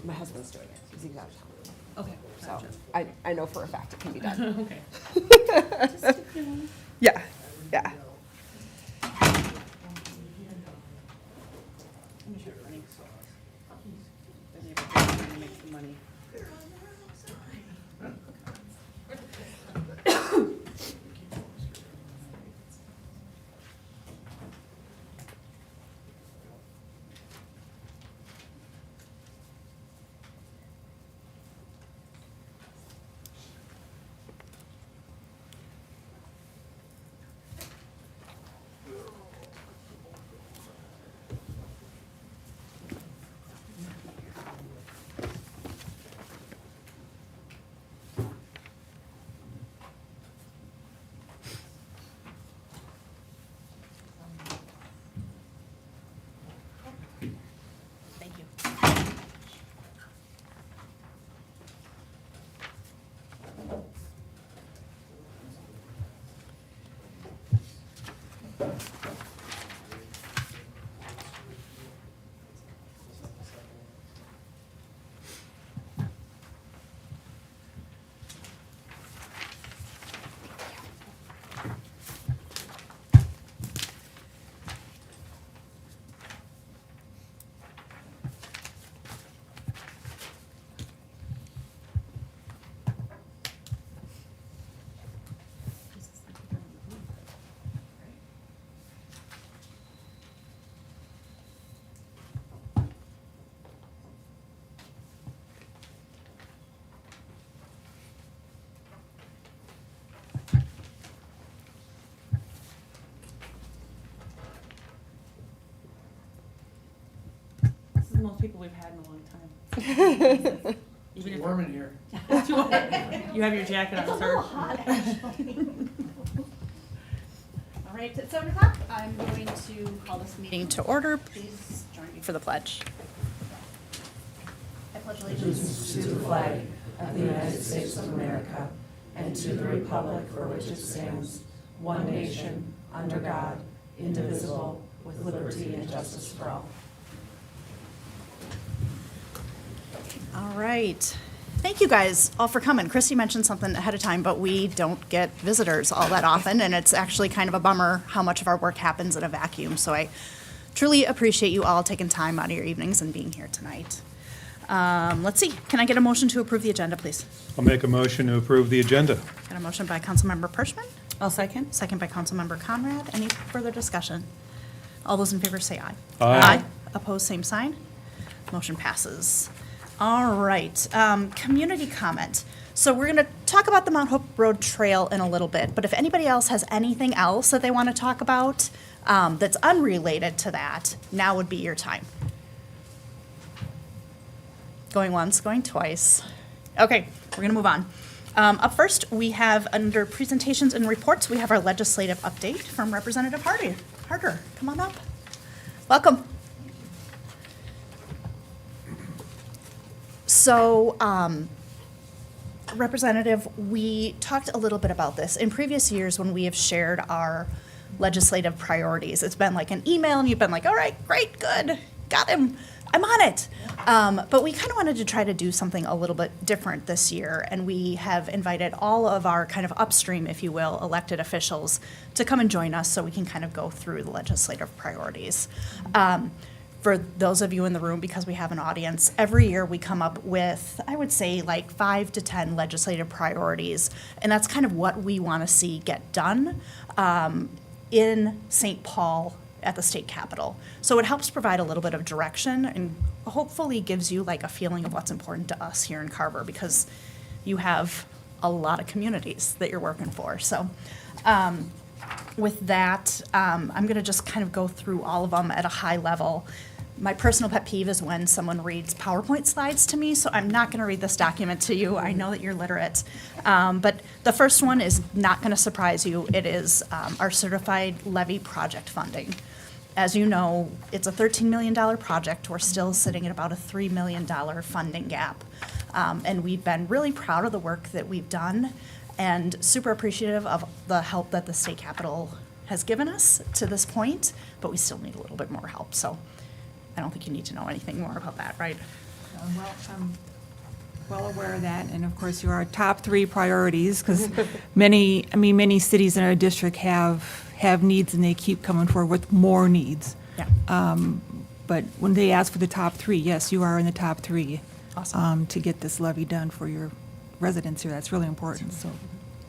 My husband's doing it, because he's out of town. Okay, So gotcha. I know for a fact it can be done. Okay. Yeah, yeah. Let me check running. They're maybe trying to make some money. Thank you. This is the most people we've had in a long time. Even It's if warm in here. you have your jacket on, It's a sir. little hot, actually. All right, at 7 o'clock, I'm going to call this meeting to order. Please join me for the pledge. I pledge allegiance To the flag of the United States of America and to the republic for which it stands, one nation, under God, indivisible, with liberty and justice for all. All right. Thank you guys all for coming. Christy mentioned something ahead of time, but we don't get visitors all that often, and it's actually kind of a bummer how much of our work happens in a vacuum. So I truly appreciate you all taking time out of your evenings and being here tonight. Let's see. Can I get a motion to approve the agenda, please? I'll make a motion to approve the agenda. Got a motion by Councilmember Pershman, I'll second. second by Councilmember Conrad. Any further discussion? All those in favor say aye. Aye. Opposed, same sign. Motion passes. All right, community comment. So we're gonna talk about the Mount Hope Road Trail in a little bit, but if anybody else has anything else that they want to talk about that's unrelated to that, now would be your time. Going once, going twice. Okay, we're gonna move on. Up first, we have, under presentations and reports, we have our legislative update from Representative Harder. Come on up. Welcome. So, Representative, we talked a little bit about this. In previous years, when we have shared our legislative priorities, it's been like an email, and you've been like, all right, great, good, got him, I'm on it. But we kind of wanted to try to do something a little bit different this year, and we have invited all of our kind of upstream, if you will, elected officials to come and join us so we can kind of go through the legislative priorities. For those of you in the room, because we have an audience, every year we come up with, I would say, like 5 to 10 legislative priorities, and that's kind of what we want to see get done in St. Paul at the state capitol. So it helps provide a little bit of direction and hopefully gives you like a feeling of what's important to us here in Carver, because you have a lot of communities that you're working for. So with that, I'm going to just kind of go through all of them at a high level. My personal pet peeve is when someone reads PowerPoint slides to me, so I'm not going to read this document to you. I know that you're literate. But the first one is not going to surprise you. It is our certified levy project funding. As you know, it's a $13 million project. We're still sitting at about a $3 million funding gap. And we've been really proud of the work that we've done and super appreciative of the help that the state capitol has given us to this point, but we still need a little bit more help. So I don't think you need to know anything more about that, right? Well, I'm well aware of that, and of course, your top three priorities, because many cities in our district have needs, and they keep coming forward with more needs. Yeah. But when they ask for the top three, yes, you are in the top three. Awesome. To get this levy done for your residents here, that's really important, so.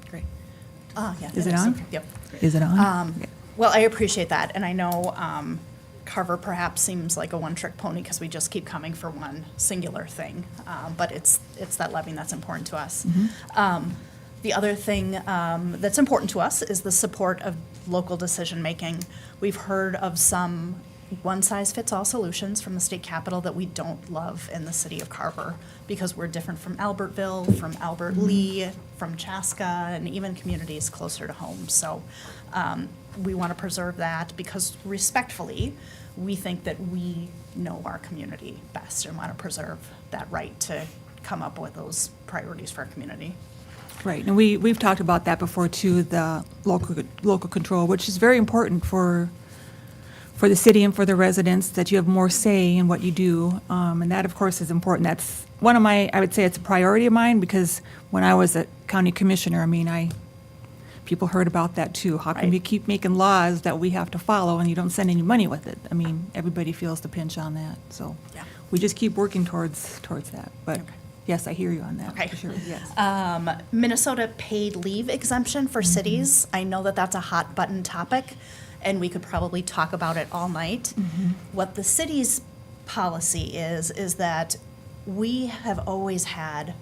Great. Yeah. Is that it on? okay. Yep. Is it on? Okay. Well, I appreciate that, and I know Carver perhaps seems like a one-trick pony because we just keep coming for one singular thing, but it's that levy that's important to us. The other thing that's important to us is the support of local decision-making. We've heard of some one-size-fits-all solutions from the state capitol that we don't love in the city of Carver because we're different from Albertville, from Albert Lee, from Chaska, and even communities closer to home. So we want to preserve that because respectfully, we think that we know our community best and want to preserve that right to come up with those priorities for our community. Right, and we've talked about that before too, the local control, which is very important for the city and for the residents, that you have more say in what you do. And that, of course, is important. That's one of I would say it's a priority of mine, because when I was a county commissioner, people heard about that too. How can Right. we keep making laws that we have to follow and you don't send any money with it? Everybody feels the pinch on that, so. Yeah. We just keep working towards that, but Okay. yes, I hear you on that, Okay. for sure, yes. Minnesota paid leave exemption for cities. I know that that's a hot button topic, and we could probably talk about it all night. What the city's policy is that we have always had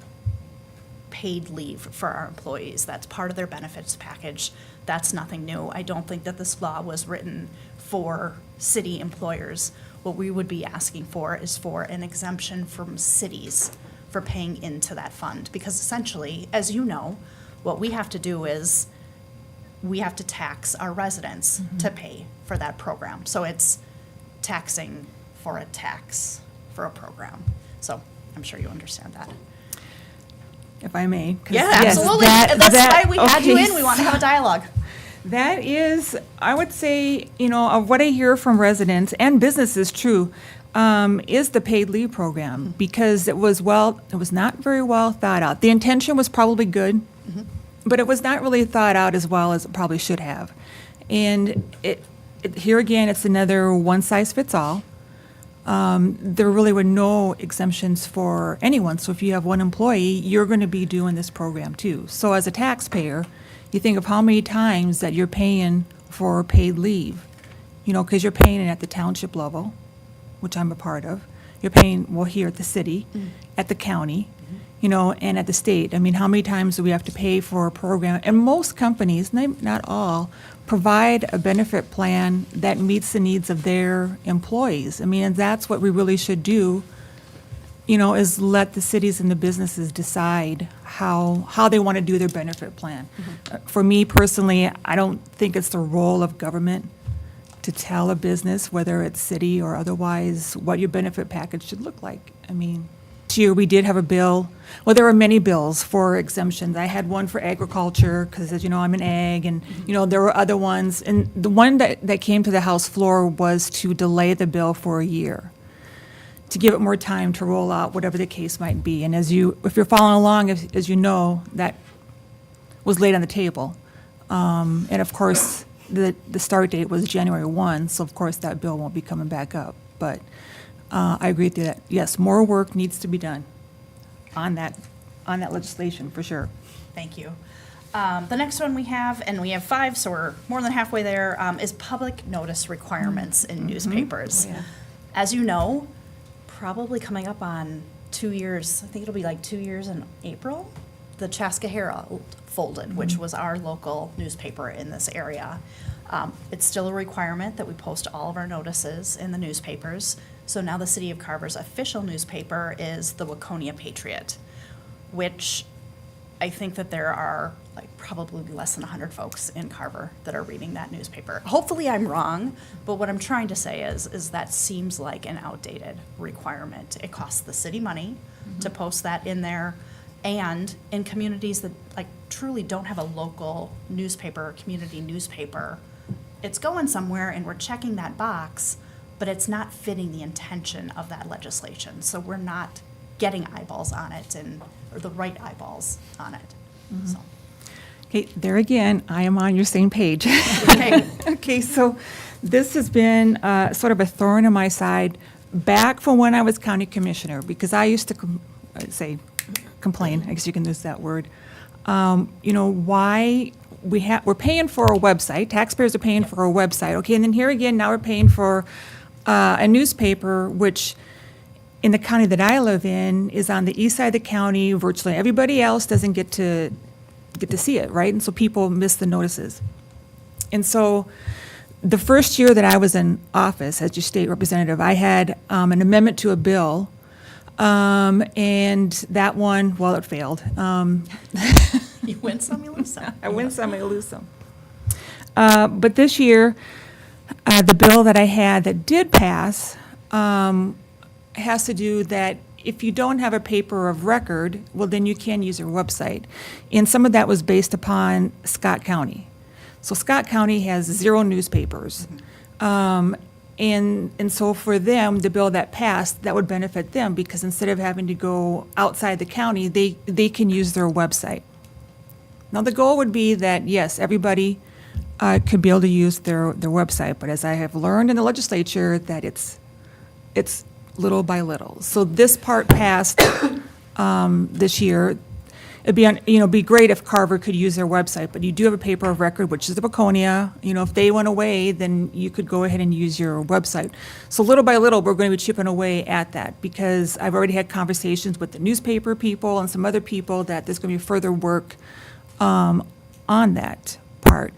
paid leave for our employees. That's part of their benefits package. That's nothing new. I don't think that this law was written for city employers. What we would be asking for is for an exemption from cities for paying into that fund. Because essentially, as you know, what we have to do is we have to tax our residents to pay for that program. So it's taxing for a tax for a program. So I'm sure you understand that. If I may. 'cause Yeah, yes, absolutely. That's why we had you okay, in. We want to have a dialogue. That is, I would say, of what I hear from residents and businesses, true, is the paid leave program, because it was not very well thought out. The intention was probably good, but it was not really thought out as well as it probably should have. And here again, it's another one-size-fits-all. There really were no exemptions for anyone. So if you have one employee, you're going to be doing this program too. So as a taxpayer, you think of how many times that you're paying for paid leave, because you're paying it at the township level, which I'm a part of. You're paying, here at the city, at the county, and at the state. How many times do we have to pay for a program? And most companies, not all, provide a benefit plan that meets the needs of their employees. And that's what we really should do, is let the cities and the businesses decide how they want to do their benefit plan. For me personally, I don't think it's the role of government to tell a business, whether it's city or otherwise, what your benefit package should look like. This year we did have a bill. Well, there were many bills for exemptions. I had one for agriculture, because as you know, I'm an ag, and there were other ones. And the one that came to the House floor was to delay the bill for a year, to give it more time to roll out, whatever the case might be. And if you're following along, as you know, that was laid on the table. And of course, the start date was January 1, so of course that bill won't be coming back up. But I agree with you that, yes, more work needs to be done on that legislation, for sure. Thank you. The next one we have, and we have 5, so we're more than halfway there, is public notice requirements in newspapers. Oh, yeah. As you know, probably coming up on 2 years, I think it'll be like 2 years in April, the Chaska Herald folded, which was our local newspaper in this area. It's still a requirement that we post all of our notices in the newspapers. So now the City of Carver's official newspaper is the Waconia Patriot, which I think that there are probably less than 100 folks in Carver that are reading that newspaper. Hopefully I'm wrong, but what I'm trying to say is that seems like an outdated requirement. It costs the city money to post that in there, and in communities that truly don't have a local newspaper or community newspaper, it's going somewhere and we're checking that box, but it's not fitting the intention of that legislation. So we're not getting eyeballs on it or the right eyeballs on it. So, Okay, there again, I am on your same page. okay. Okay, so this has been sort of a thorn in my side back from when I was county commissioner, because I used to complain, I guess you can use that word. Why we're paying for a website, taxpayers are paying for a website, okay, and then here again, now we're paying for a newspaper, which in the county that I live in is on the east side of the county. Virtually everybody else doesn't get to see it, right? And so people miss the notices. And so the first year that I was in office as your state representative, I had an amendment to a bill, and that one, well, it failed. You win some, you lose some. I win some, I lose some. But this year, the bill that I had that did pass has to do that if you don't have a paper of record, well, then you can use your website. And some of that was based upon Scott County. So Scott County has 0 newspapers. And so for them, the bill that passed, that would benefit them, because instead of having to go outside the county, they can use their website. Now, the goal would be that, yes, everybody could be able to use their website, but as I have learned in the legislature, that it's little by little. So this part passed this year. It'd be great if Carver could use their website, but you do have a paper of record, which is the Waconia. If they went away, then you could go ahead and use your website. So little by little, we're going to be chipping away at that, because I've already had conversations with the newspaper people and some other people that there's going to be further work on that part.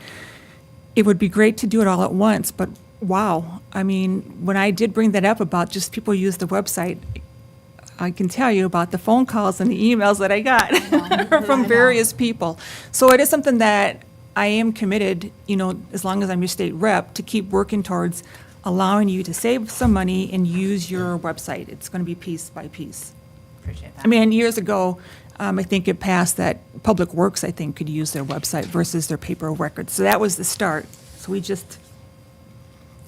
It would be great to do it all at once, but wow. I mean, when I did bring that up about just people use the website, I can tell you about the phone calls and the emails that I got from various people. So it is something that I am committed, as long as I'm your state rep, to keep working towards allowing you to save some money and use your website. It's going to be piece by piece. Appreciate that. I mean, years ago, I think it passed that Public Works, I think, could use their website versus their paper of record. So that was the start. So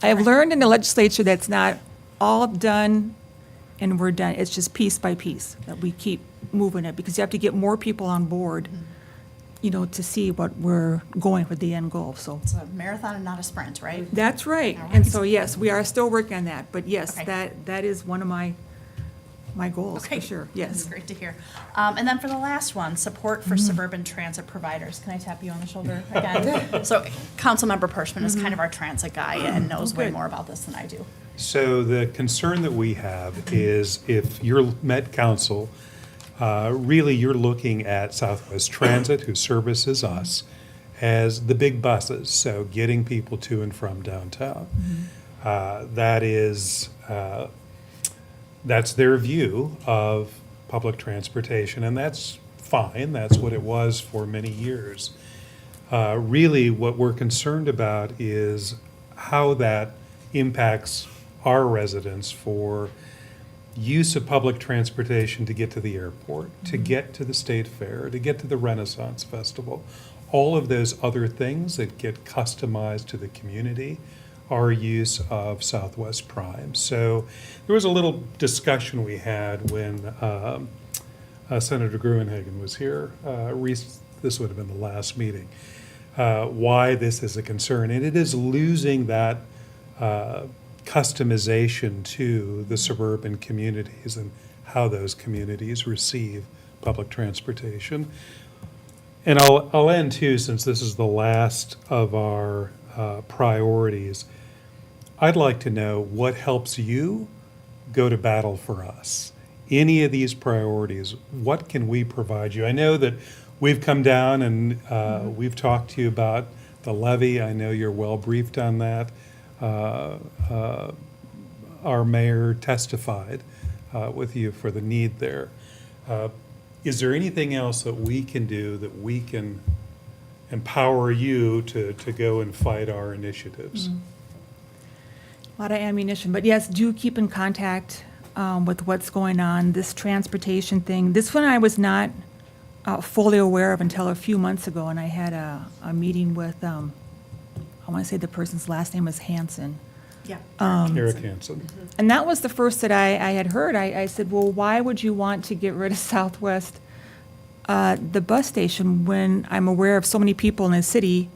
I have learned in the legislature that's not all done and we're done. It's just piece by piece that we keep moving it, because you have to get more people on board, to see what we're going for the end goal. So It's a marathon and not a sprint, right? that's right. All And right. so, yes, we are still working on that. But yes, Okay. that is one of my goals, Okay. for sure. That's Yes. great to hear. And then for the last one, support for suburban transit providers. Can I tap you on the shoulder again? So Councilmember Pershman is kind of our transit guy and knows way good. more about this than I do. So the concern that we have is if you're Met Council, really you're looking at Southwest Transit, who services us, as the big buses, so getting people to and from downtown. That's their view of public transportation, and that's fine. That's what it was for many years. Really, what we're concerned about is how that impacts our residents for use of public transportation to get to the airport, to get to the State Fair, to get to the Renaissance Festival. All of those other things that get customized to the community are use of Southwest Prime. So there was a little discussion we had when Senator Gruenhagen was here. This would have been the last meeting. Why this is a concern, and it is losing that customization to the suburban communities and how those communities receive public transportation. And I'll end too, since this is the last of our priorities. I'd like to know what helps you go to battle for us. Any of these priorities, what can we provide you? I know that we've come down and we've talked to you about the levy. I know you're well briefed on that. Our mayor testified with you for the need there. Is there anything else that we can do that we can empower you to go and fight our initiatives? A lot of ammunition, but yes, do keep in contact with what's going on. This transportation thing, this one I was not fully aware of until a few months ago, and I had a meeting with, I want to say the person's last name is Hanson, Yeah. Eric Hansen. And that was the first that I had heard. I said, well, why would you want to get rid of Southwest, the bus station, when I'm aware of so many people in the city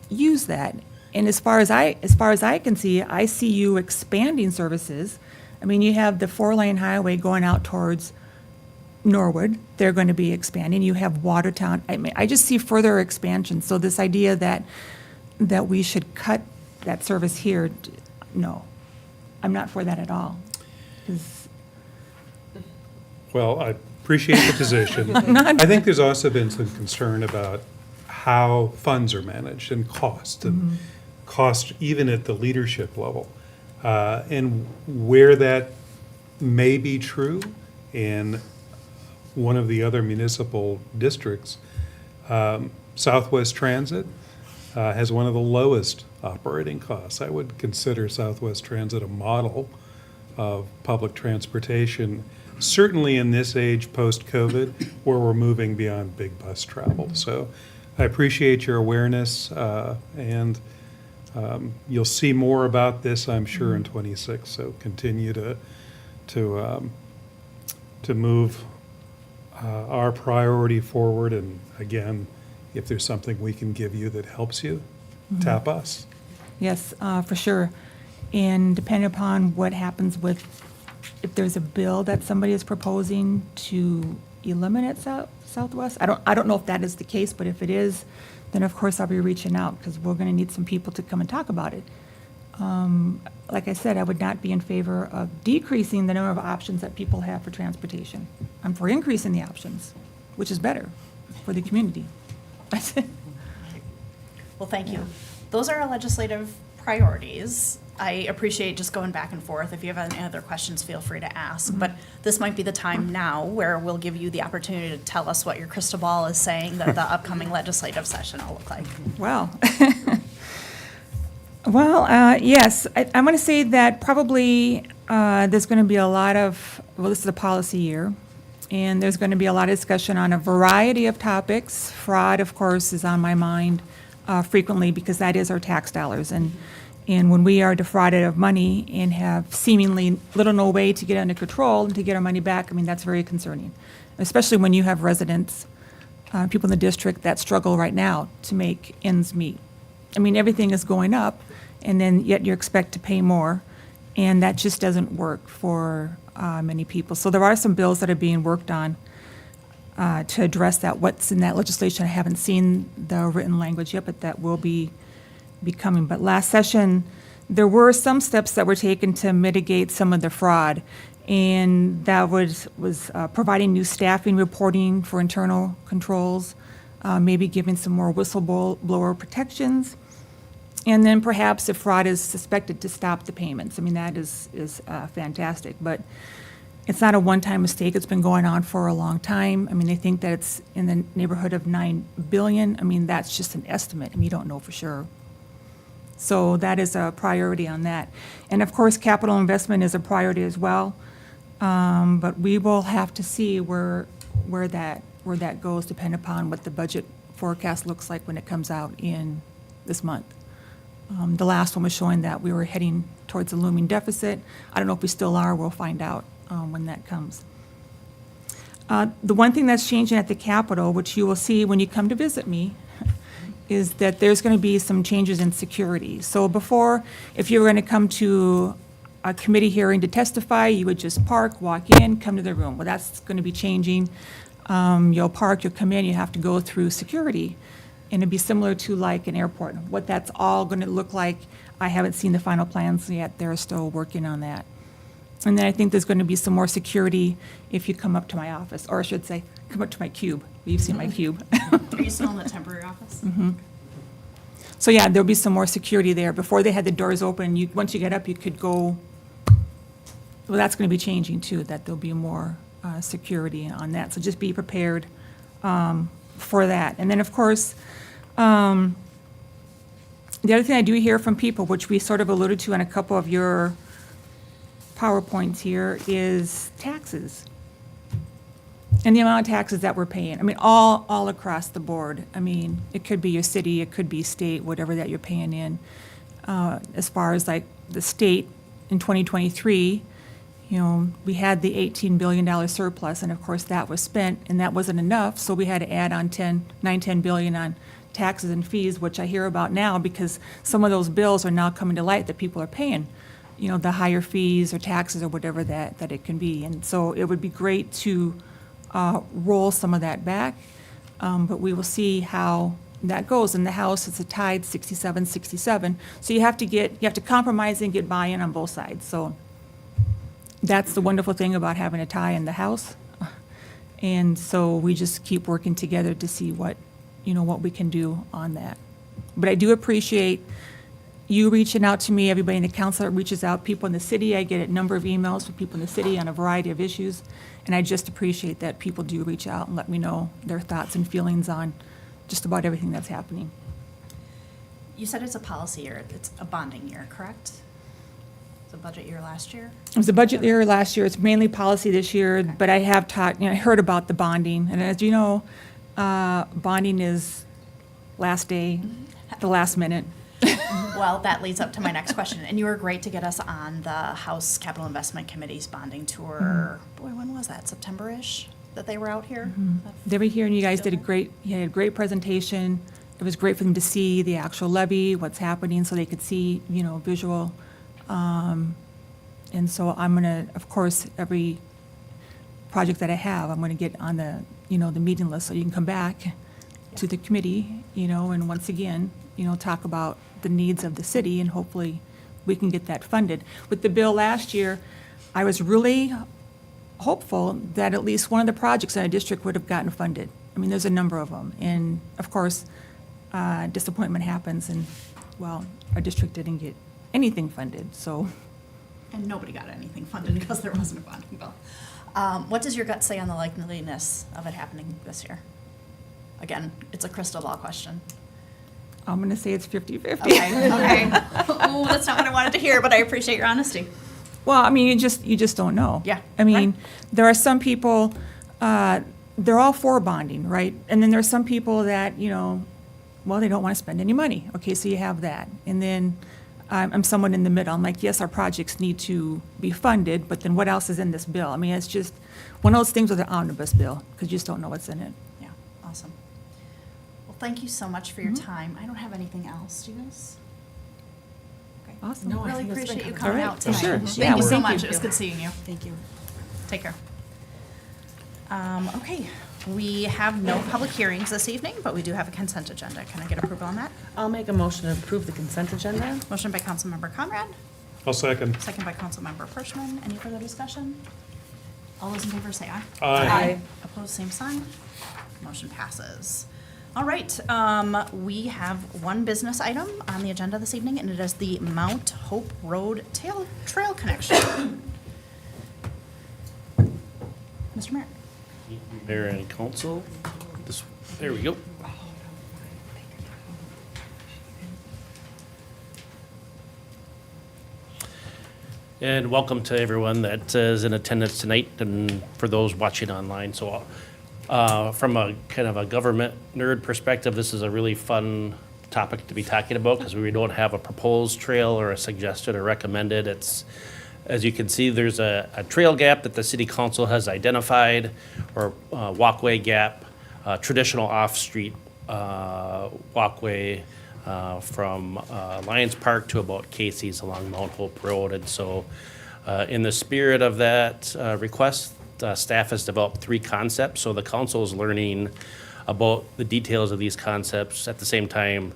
use that? And as far as I can see, I see you expanding services. I mean, you have the 4-lane highway going out towards Norwood. They're going to be expanding. You have Watertown. I mean, I just see further expansion. So this idea that we should cut that service here, no, I'm not for that at all. 'Cause Well, I appreciate the position. I think there's also been some concern about how funds are managed and cost even at the leadership level. And where that may be true in one of the other municipal districts, Southwest Transit has one of the lowest operating costs. I would consider Southwest Transit a model of public transportation, certainly in this age post-COVID, where we're moving beyond big bus travel. So I appreciate your awareness, and you'll see more about this, I'm sure, in '26. So continue to move our priority forward. And again, if there's something we can give you that helps you, tap us. Yes, for sure. And depending upon what happens with, if there's a bill that somebody is proposing to eliminate Southwest, I don't know if that is the case, but if it is, then of course I'll be reaching out, because we're going to need some people to come and talk about it. Like I said, I would not be in favor of decreasing the number of options that people have for transportation. I'm for increasing the options, which is better for the community. Well, thank you. Those are our legislative priorities. I appreciate just going back and forth. If you have any other questions, feel free to ask. But this might be the time now where we'll give you the opportunity to tell us what your crystal ball is saying that the upcoming legislative session will look like. Well, yes, I'm going to say that probably there's going to be a lot of, well, this is a policy year, and there's going to be a lot of discussion on a variety of topics. Fraud, of course, is on my mind frequently, because that is our tax dollars. And when we are defrauded of money and have seemingly little no way to get under control and to get our money back, I mean, that's very concerning, especially when you have residents, people in the district that struggle right now to make ends meet. I mean, everything is going up, and then yet you expect to pay more, and that just doesn't work for many people. So there are some bills that are being worked on to address that. What's in that legislation, I haven't seen the written language yet, but that will be coming. But last session, there were some steps that were taken to mitigate some of the fraud, and that was providing new staffing reporting for internal controls, maybe giving some more whistleblower protections, and then perhaps if fraud is suspected, to stop the payments. I mean, that is fantastic, but it's not a one-time mistake. It's been going on for a long time. I mean, they think that it's in the neighborhood of $9 billion. I mean, that's just an estimate, and you don't know for sure. So that is a priority on that. And of course, capital investment is a priority as well. But we will have to see where that goes, depending upon what the budget forecast looks like when it comes out in this month. The last one was showing that we were heading towards a looming deficit. I don't know if we still are. We'll find out when that comes. The one thing that's changing at the Capitol, which you will see when you come to visit me, is that there's going to be some changes in security. So before, if you were going to come to a committee hearing to testify, you would just park, walk in, come to the room. Well, that's going to be changing. You'll park, you'll come in, you have to go through security. And it'd be similar to like an airport. What that's all going to look like, I haven't seen the final plans yet. They're still working on that. And then I think there's going to be some more security if you come up to my office, or I should say, come up to my cube. You've seen my cube. Are you still in the temporary office? So yeah, there'll be some more security there. Before they had the doors open, once you get up, you could go. Well, that's going to be changing too, that there'll be more security on that. So just be prepared for that. And then, of course, the other thing I do hear from people, which we sort of alluded to in a couple of your PowerPoints here, is taxes. And the amount of taxes that we're paying. I mean, all across the board. I mean, it could be your city, it could be state, whatever that you're paying in. As far as like the state in 2023, you know, we had the $18 billion surplus, and of course that was spent, and that wasn't enough, so we had to add on 10 billion on taxes and fees, which I hear about now because some of those bills are now coming to light that people are paying, you know, the higher fees or taxes or whatever that it can be. And so it would be great to roll some of that back, but we will see how that goes. In the House, it's a tied 67-67, so you have to compromise and get buy-in on both sides. So that's the wonderful thing about having a tie in the House. And so we just keep working together to see what we can do on that. But I do appreciate you reaching out to me, everybody in the council that reaches out, people in the city. I get a number of emails from people in the city on a variety of issues, and I just appreciate that people do reach out and let me know their thoughts and feelings on just about everything that's happening. You said it's a policy year, it's a bonding year, correct? It's a budget year last year? It was a budget year last year. It's mainly policy this year, but I have I heard about the bonding. And as you know, bonding is last day, the last minute. Well, that leads up to my next question. And you were great to get us on the House Capital Investment Committee's bonding tour. Boy, when was that? September-ish that they were out here? They were here, and you guys did you had a great presentation. It was great for them to see the actual levy, what's happening, so they could see, visual. And so I'm gonna, of course, every project that I have, I'm gonna get on the, the meeting list, so you can come back to the committee, and once again, talk about the needs of the city, and hopefully we can get that funded. With the bill last year, I was really hopeful that at least one of the projects in our district would have gotten funded. I mean, there's a number of them, and of course, disappointment happens, and, well, our district didn't get anything funded, so. And nobody got anything funded because there wasn't a bonding bill. What does your gut say on the likeliness of it happening this year? Again, it's a crystal ball question. I'm gonna say it's 50-50. Okay. Oh, that's not what I wanted to hear, but I appreciate your honesty. Well, I mean, you just don't know. Yeah, I mean, right. there are some people, they're all for bonding, right? And then there are some people that, well, they don't want to spend any money. Okay, so you have that. And then I'm someone in the middle. I'm like, yes, our projects need to be funded, but then what else is in this bill? I mean, it's just one of those things with an omnibus bill, because you just don't know what's in it. Yeah, awesome. Well, thank you so much for your time. I don't have anything else. Do you guys? Okay. Awesome. No, I Really think it's been appreciate you covered. coming All right. out tonight. Sure. Thank Yeah, you so thank much. you. It was good seeing you. Thank you. Take care. Okay, we have no public hearings this evening, but we do have a consent agenda. Can I get approval on that? I'll make a motion to approve the consent agenda. Motion by Councilmember Conrad, I'll second. second by Councilmember Pershman. Any further discussion? All those in favor say aye. Aye. Opposed, same sign. Motion passes. All right, we have one business item on the agenda this evening, and it is the Mount Hope Road Trail Connection. Mr. Merritt. Mayor and council, there we go. And welcome to everyone that is in attendance tonight and for those watching online. So from a kind of a government nerd perspective, this is a really fun topic to be talking about because we don't have a proposed trail or a suggested or recommended. It's, as you can see, there's a trail gap that the city council has identified, or walkway gap, traditional off-street walkway from Lions Park to about Casey's along Mount Hope Road. And so in the spirit of that request, staff has developed 3 concepts. So the council is learning about the details of these concepts. At the same time,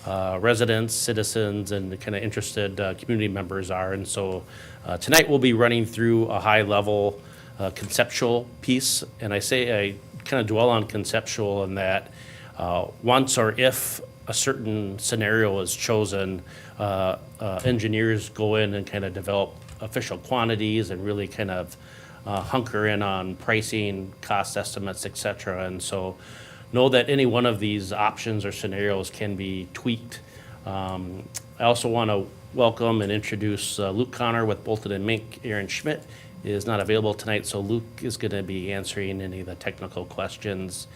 residents, citizens, and kind of interested community members are. And so tonight we'll be running through a high-level conceptual piece. And I kind of dwell on conceptual in that once or if a certain scenario is chosen, engineers go in and kind of develop official quantities and really kind of hunker in on pricing, cost estimates, et cetera. And so know that any one of these options or scenarios can be tweaked. I also want to welcome and introduce Luke Connor with Bolton and Mink. Aaron Schmidt is not available tonight, so Luke is going to be answering any of the technical questions.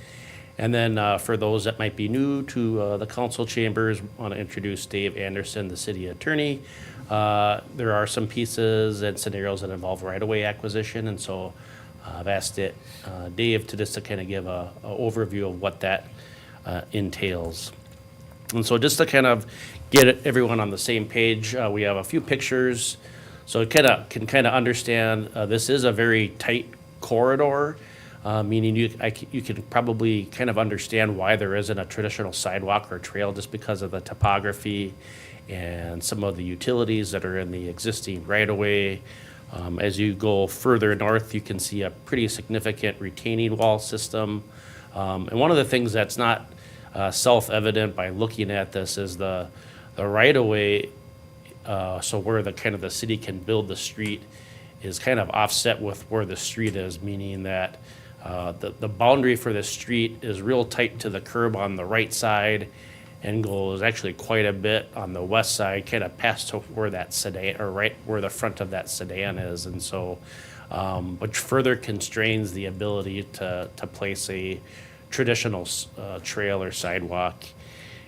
And then for those that might be new to the council chambers, want to introduce Dave Anderson, the city attorney. There are some pieces and scenarios that involve right-of-way acquisition, and so I've asked Dave to just to kind of give a overview of what that entails. And so just to kind of get everyone on the same page, we have a few pictures, so it can kind of understand this is a very tight corridor. Meaning you can probably kind of understand why there isn't a traditional sidewalk or trail just because of the topography and some of the utilities that are in the existing right-of-way. As you go further north, you can see a pretty significant retaining wall system. And one of the things that's not self-evident by looking at this is the right-of-way, so where the city can build the street is kind of offset with where the street is, meaning that the boundary for the street is real tight to the curb on the right side and goes actually quite a bit on the west side, kind of past to where that sedan, or right where the front of that sedan is. And so, which further constrains the ability to place a traditional trail or sidewalk.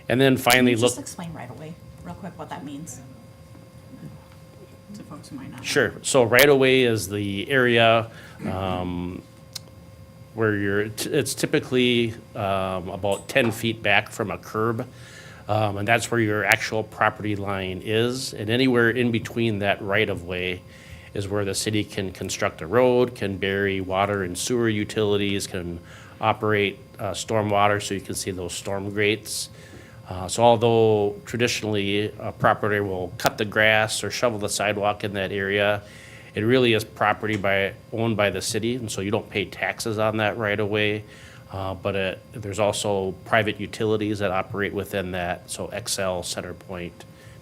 And then finally, Just explain right away, real quick, what that means to folks who might not know. Sure. So right-of-way is the area where it's typically about 10 feet back from a curb. And that's where your actual property line is. And anywhere in between that right-of-way is where the city can construct a road, can bury water and sewer utilities, can operate stormwater, so you can see those storm grates. So although traditionally a property will cut the grass or shovel the sidewalk in that area, it really is property owned by the city, and so you don't pay taxes on that right away. But there's also private utilities that operate within that, so XL, Centerpoint,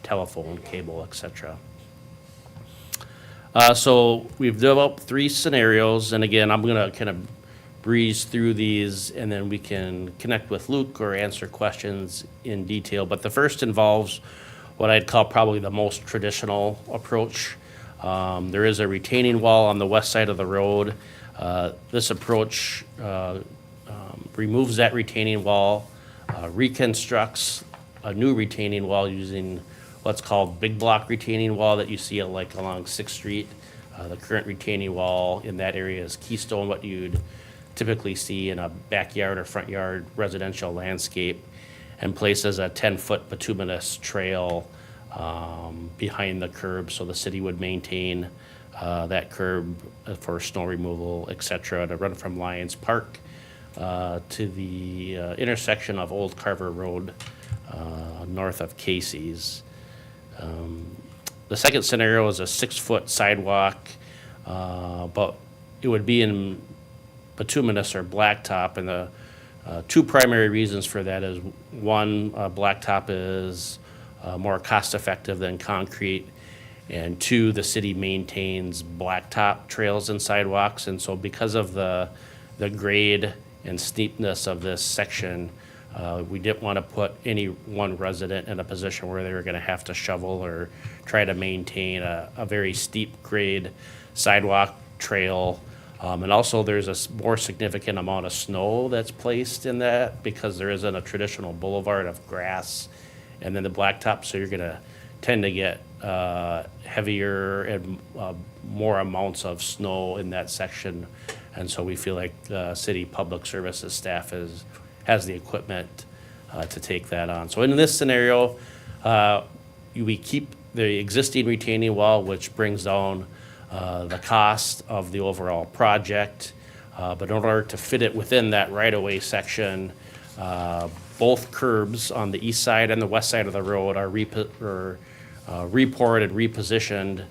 telephone, cable, etc. So we've developed 3 scenarios, and again, I'm gonna kind of breeze through these, and then we can connect with Luke or answer questions in detail. But the first involves what I'd call probably the most traditional approach. There is a retaining wall on the west side of the road. This approach removes that retaining wall, reconstructs a new retaining wall using what's called big block retaining wall that you see like along 6th Street. The current retaining wall in that area is keystone, what you'd typically see in a backyard or front yard residential landscape, and places a 10-foot bituminous trail behind the curb, so the city would maintain that curb for snow removal, et cetera, to run from Lions Park to the intersection of Old Carver Road north of Casey's. The second scenario is a 6-foot sidewalk, but it would be in bituminous or blacktop, and the 2 primary reasons for that is, one, blacktop is more cost-effective than concrete, and 2, the city maintains blacktop trails and sidewalks, and so because of the grade and steepness of this section, we didn't want to put any one resident in a position where they were going to have to shovel or try to maintain a very steep grade sidewalk trail. And also there's a more significant amount of snow that's placed in that because there isn't a traditional boulevard of grass and then the blacktop, so you're gonna tend to get heavier and more amounts of snow in that section. And so we feel like city public services staff has the equipment to take that on. So in this scenario, we keep the existing retaining wall, which brings down the cost of the overall project, but in order to fit it within that right-of-way section, both curbs on the east side and the west side of the road are repoured and repositioned,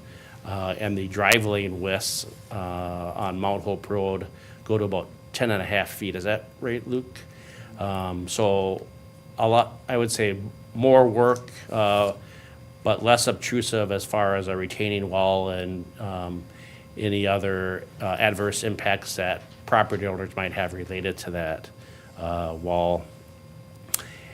and the drive lane widths on Mount Hope Road go to about 10.5 feet. Is that right, Luke? So a lot, I would say, more work, but less obtrusive as far as a retaining wall and any other adverse impacts that property owners might have related to that wall.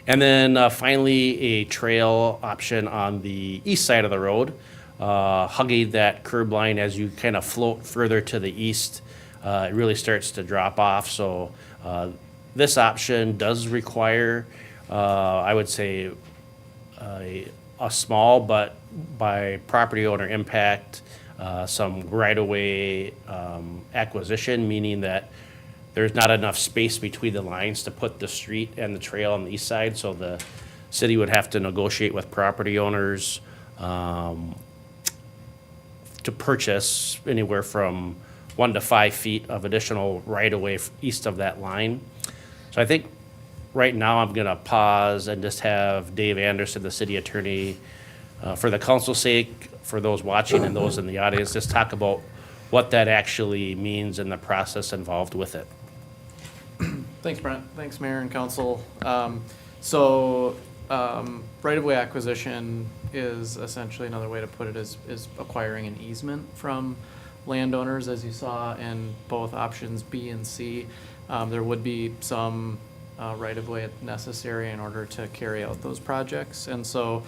And then finally, a trail option on the east side of the road, hugging that curb line as you kind of float further to the east. It really starts to drop off, so This option does require, I would say, a small, but by property owner impact, some right-of-way acquisition, meaning that there's not enough space between the lines to put the street and the trail on the east side, so the city would have to negotiate with property owners to purchase anywhere from 1 to 5 feet of additional right-of-way east of that line. So I think right now I'm gonna pause and just have Dave Anderson, the city attorney, for the council's sake, for those watching and those in the audience, just talk about what that actually means and the process involved with it. Thanks, Brent. Thanks, Mayor and Council. Right-of-way acquisition is essentially, another way to put it is acquiring an easement from landowners, as you saw in both options B and C. There would be some right-of-way necessary in order to carry out those projects. And so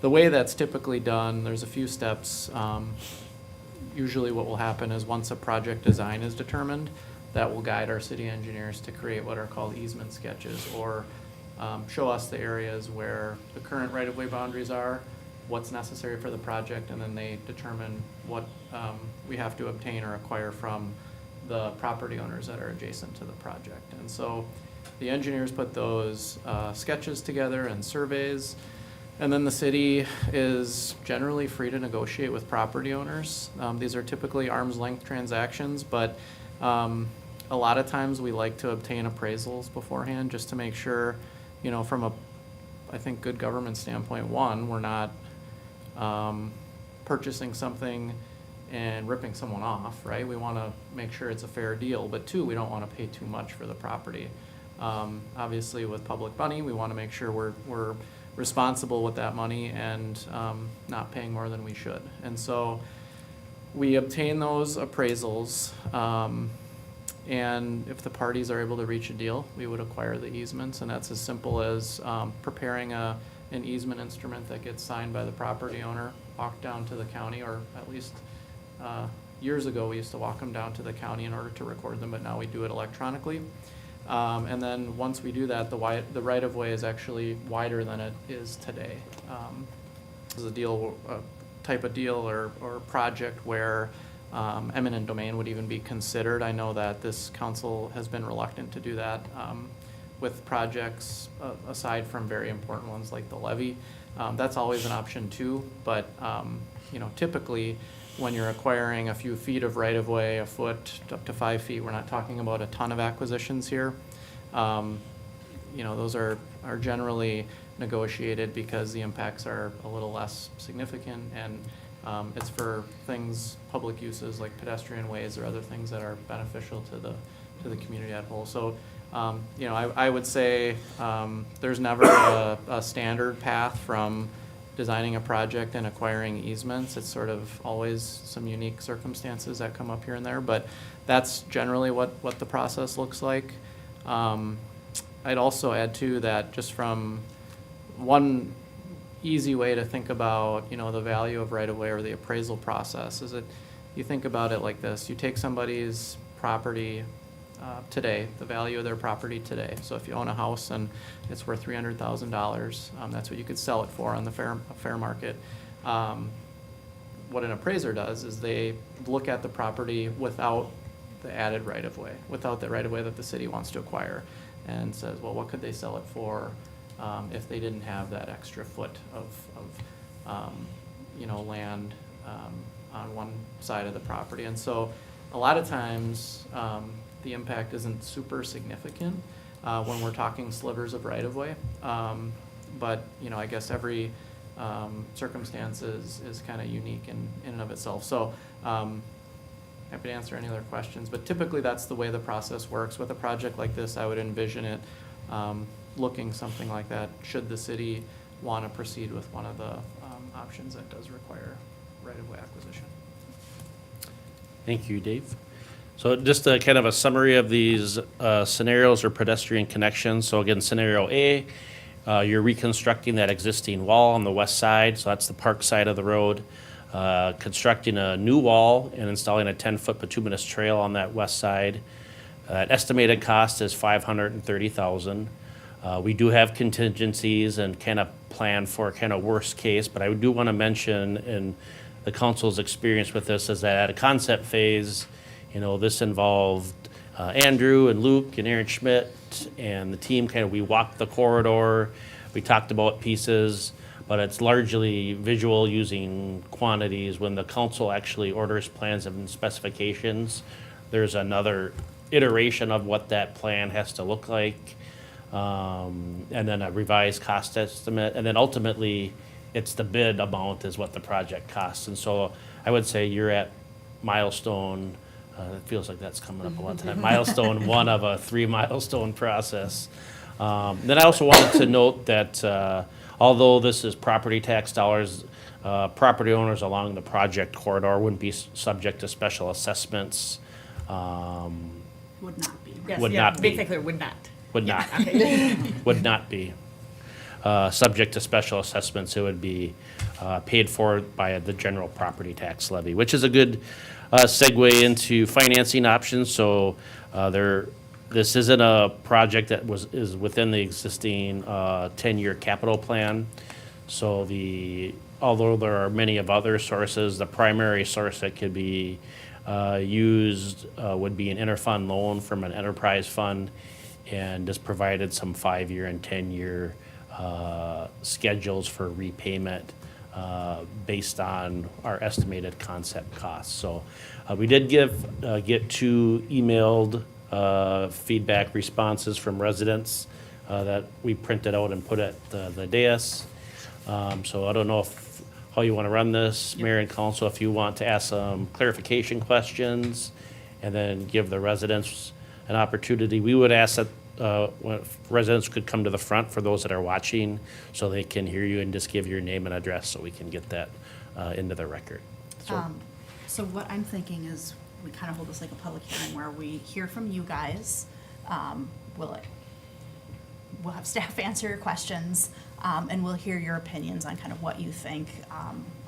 the way that's typically done, there's a few steps. Usually what will happen is once a project design is determined, that will guide our city engineers to create what are called easement sketches, or show us the areas where the current right-of-way boundaries are, what's necessary for the project, and then they determine what we have to obtain or acquire from the property owners that are adjacent to the project. And so the engineers put those sketches together and surveys, and then the city is generally free to negotiate with property owners. These are typically arm's length transactions, but a lot of times we like to obtain appraisals beforehand just to make sure, you know, from a, I think, good government standpoint, one, we're not purchasing something and ripping someone off, right? We want to make sure it's a fair deal, but two, we don't want to pay too much for the property. Obviously, with public money, we want to make sure we're responsible with that money and not paying more than we should. And so we obtain those appraisals, and if the parties are able to reach a deal, we would acquire the easements, and that's as simple as preparing an easement instrument that gets signed by the property owner, walked down to the county, or at least years ago we used to walk them down to the county in order to record them, but now we do it electronically. And then once we do that, the right-of-way is actually wider than it is today. This is a type of deal or project where eminent domain would even be considered. I know that this council has been reluctant to do that with projects aside from very important ones like the levee. That's always an option too, but you know, typically when you're acquiring a few feet of right-of-way, a foot up to 5 feet, we're not talking about a ton of acquisitions here. You know, those are generally negotiated because the impacts are a little less significant, and it's for things, public uses like pedestrian ways or other things that are beneficial to the community as a whole. So, you know, I would say there's never a standard path from designing a project and acquiring easements. It's sort of always some unique circumstances that come up here and there, but that's generally what the process looks like. I'd also add too that just from one easy way to think about, you know, the value of right-of-way or the appraisal process is that you think about it like this. You take somebody's property today, the value of their property today. So if you own a house and it's worth $300,000, that's what you could sell it for on the fair market. What an appraiser does is they look at the property without the added right-of-way, without the right-of-way that the city wants to acquire, and says, well, what could they sell it for if they didn't have that extra foot of you know, land on one side of the property. And so a lot of times the impact isn't super significant when we're talking slivers of right-of-way. But, you know, I guess every circumstance is kind of unique in and of itself. So happy to answer any other questions, but typically that's the way the process works. With a project like this, I would envision it looking something like that, should the city want to proceed with one of the options that does require right-of-way acquisition. Thank you, Dave. So just a kind of a summary of these scenarios or pedestrian connections. So again, scenario A, you're reconstructing that existing wall on the west side, so that's the park side of the road. Constructing a new wall and installing a 10-foot bituminous trail on that west side. Estimated cost is $530,000. We do have contingencies and kind of plan for kind of worst case, but I do want to mention in the council's experience with this is that at a concept phase, this involved Andrew and Luke and Aaron Schmidt and the team we walked the corridor, we talked about pieces, but it's largely visual using quantities. When the council actually orders plans and specifications, there's another iteration of what that plan has to look like, and then a revised cost estimate, and then ultimately, it's the bid amount is what the project costs. And so I would say you're at milestone, it feels like that's coming up a lot tonight, milestone 1 of a 3-milestone process. Then I also wanted to note that although this is property tax dollars, property owners along the project corridor wouldn't be subject to special assessments. Would not be. Yes, Would yeah, not be. basically would not. Would not. Would not be subject to special assessments. It would be paid for by the general property tax levy, which is a good segue into financing options. So this isn't a project that is within the existing 10-year capital plan. So although there are many of other sources, the primary source that could be used would be an interfund loan from an enterprise fund, and this provided some 5-year and 10-year schedules for repayment based on our estimated concept costs. So we did get 2 emailed feedback responses from residents that we printed out and put at the dais. So I don't know how you want to run this, Mayor and Council, if you want to ask some clarification questions and then give the residents an opportunity. We would ask that residents could come to the front for those that are watching so they can hear you and just give your name and address so we can get that into the record. So what I'm thinking is we kind of hold this like a public hearing where we hear from you guys. We'll have staff answer your questions, and we'll hear your opinions on kind of what you think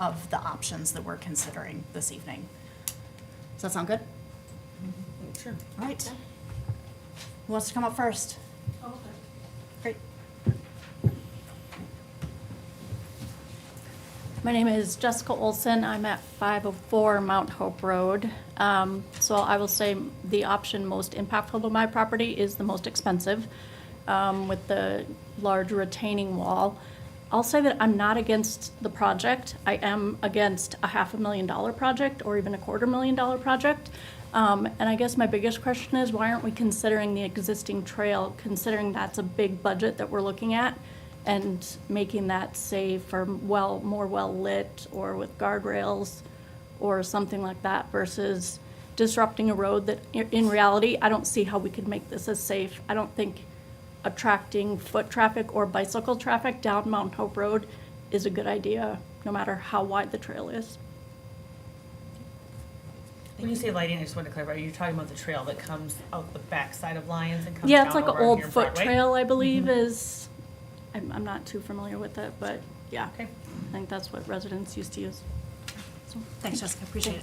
of the options that we're considering this evening. Does that sound good? Sure. All right. Who wants to come up first? Great. My name is Jessica Olson. I'm at 504 Mount Hope Road. So I will say the option most impactful to my property is the most expensive, with the large retaining wall. I'll say that I'm not against the project. I am against a $500,000 project or even a $250,000 project. And I guess my biggest question is, why aren't we considering the existing trail, considering that's a big budget that we're looking at, and making that safe or more well-lit or with guardrails or something like that, versus disrupting a road that in reality, I don't see how we could make this as safe. I don't think attracting foot traffic or bicycle traffic down Mount Hope Road is a good idea, no matter how wide the trail is. When you say lighting, I just want to clarify, are you talking about the trail that comes out the backside of Lyons and comes Yeah, down it's like an over old here in foot Broadway? trail, I believe, is, I'm not too familiar with it, but yeah. Okay. I think that's what residents used to use. So, Thanks, Jessica. Appreciate it.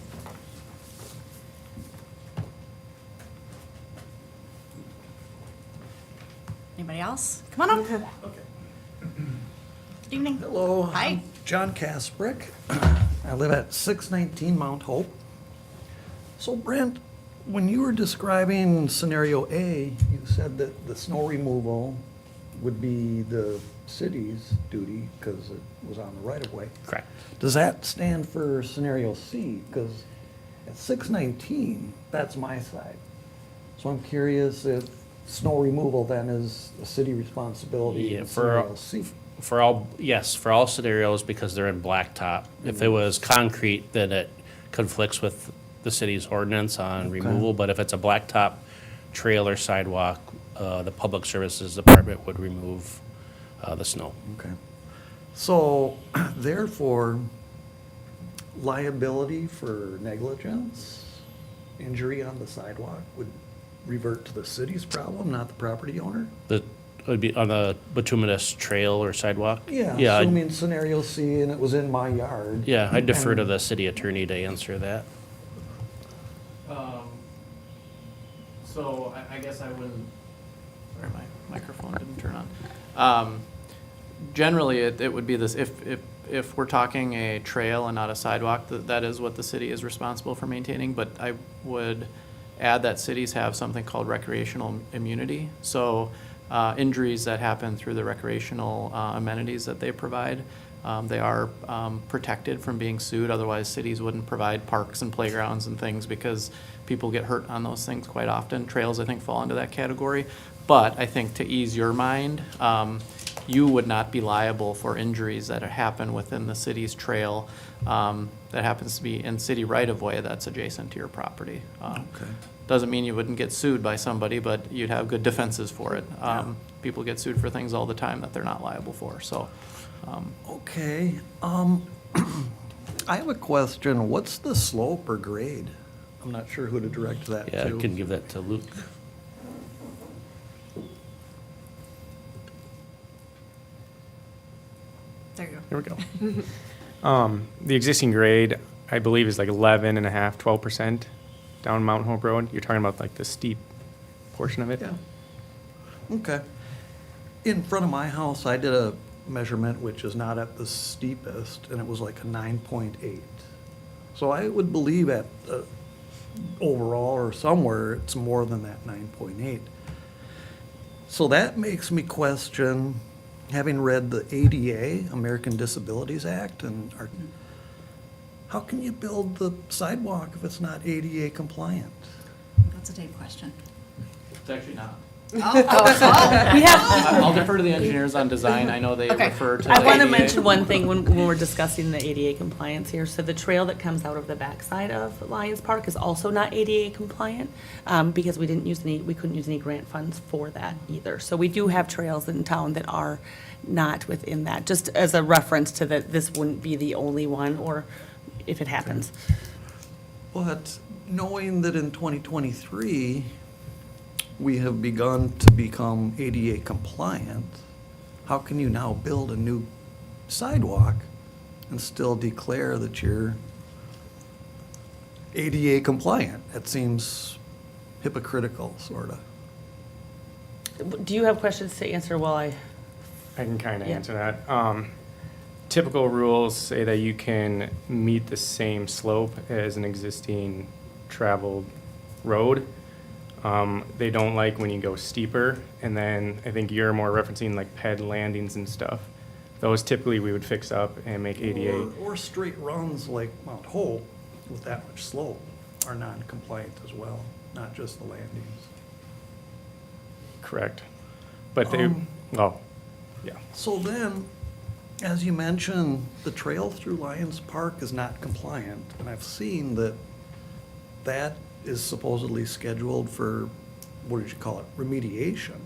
Anybody else? Come on up. Good evening. Hello. Hi. I'm John Kasprick. I live at 619 Mount Hope. So Brent, when you were describing scenario A, you said that the snow removal would be the city's duty because it was on the right-of-way. Correct. Does that stand for scenario C? Because at 619, that's my side. So I'm curious if snow removal then is a city responsibility Yeah, in for- scenario C. For all scenarios, because they're in blacktop. If it was concrete, then it conflicts with the city's ordinance on removal. But if it's a blacktop trail or sidewalk, the Public Services Department would remove the snow. Okay. So therefore, liability for negligence, injury on the sidewalk would revert to the city's problem, not the property owner? It would be on the bituminous trail or sidewalk? Yeah, Yeah, assuming scenario C and it was in my yard. yeah, I'd defer to And- the city attorney to answer that. So I guess I wouldn't, sorry, my microphone didn't turn on. Generally, it would be this, if we're talking a trail and not a sidewalk, that is what the city is responsible for maintaining, but I would add that cities have something called recreational immunity. So injuries that happen through the recreational amenities that they provide, they are protected from being sued. Otherwise, cities wouldn't provide parks and playgrounds and things because people get hurt on those things quite often. Trails, I think, fall into that category. But I think to ease your mind, you would not be liable for injuries that happen within the city's trail that happens to be in city right-of-way that's adjacent to your property. Okay. Doesn't mean you wouldn't get sued by somebody, but you'd have good defenses for it. People get sued for things all the time that they're not liable for, so. Okay, I have a question. What's the slope or grade? I'm not sure who to direct that Yeah, I to. can give that to Luke. There you go. Here we go. The existing grade, I believe, is like 11.5, 12% down Mount Hope Road. You're talking about like the steep portion of it? Yeah. Okay. In front of my house, I did a measurement which is not at the steepest, and it was like a 9.8. So I would believe at overall or somewhere, it's more than that 9.8. So that makes me question, having read the ADA, American Disabilities Act, and how can you build the sidewalk if it's not ADA compliant? That's a Dave question. It's actually not. We have, I'll defer to the engineers on design. I know they Okay. refer to. I the want to ADA. mention one thing when we're discussing the ADA compliance here. So the trail that comes out of the backside of Lions Park is also not ADA compliant because we couldn't use any grant funds for that either. So we do have trails in town that are not within that, just as a reference to that this wouldn't be the only one, or if it happens. But knowing that in 2023, we have begun to become ADA compliant, how can you now build a new sidewalk and still declare that you're ADA compliant? That seems hypocritical, sort of. Do you have questions to answer while I? I can kind of Yeah. answer that. Typical rules say that you can meet the same slope as an existing traveled road. They don't like when you go steeper, and then I think you're more referencing like ped landings and stuff. Those typically we would fix up and make ADA. Or straight runs like Mount Hope with that much slope are non-compliant as well, not just the landings. Correct. But they, oh, yeah. So then, as you mentioned, the trail through Lions Park is not compliant, and I've seen that that is supposedly scheduled for, what did you call it, remediation.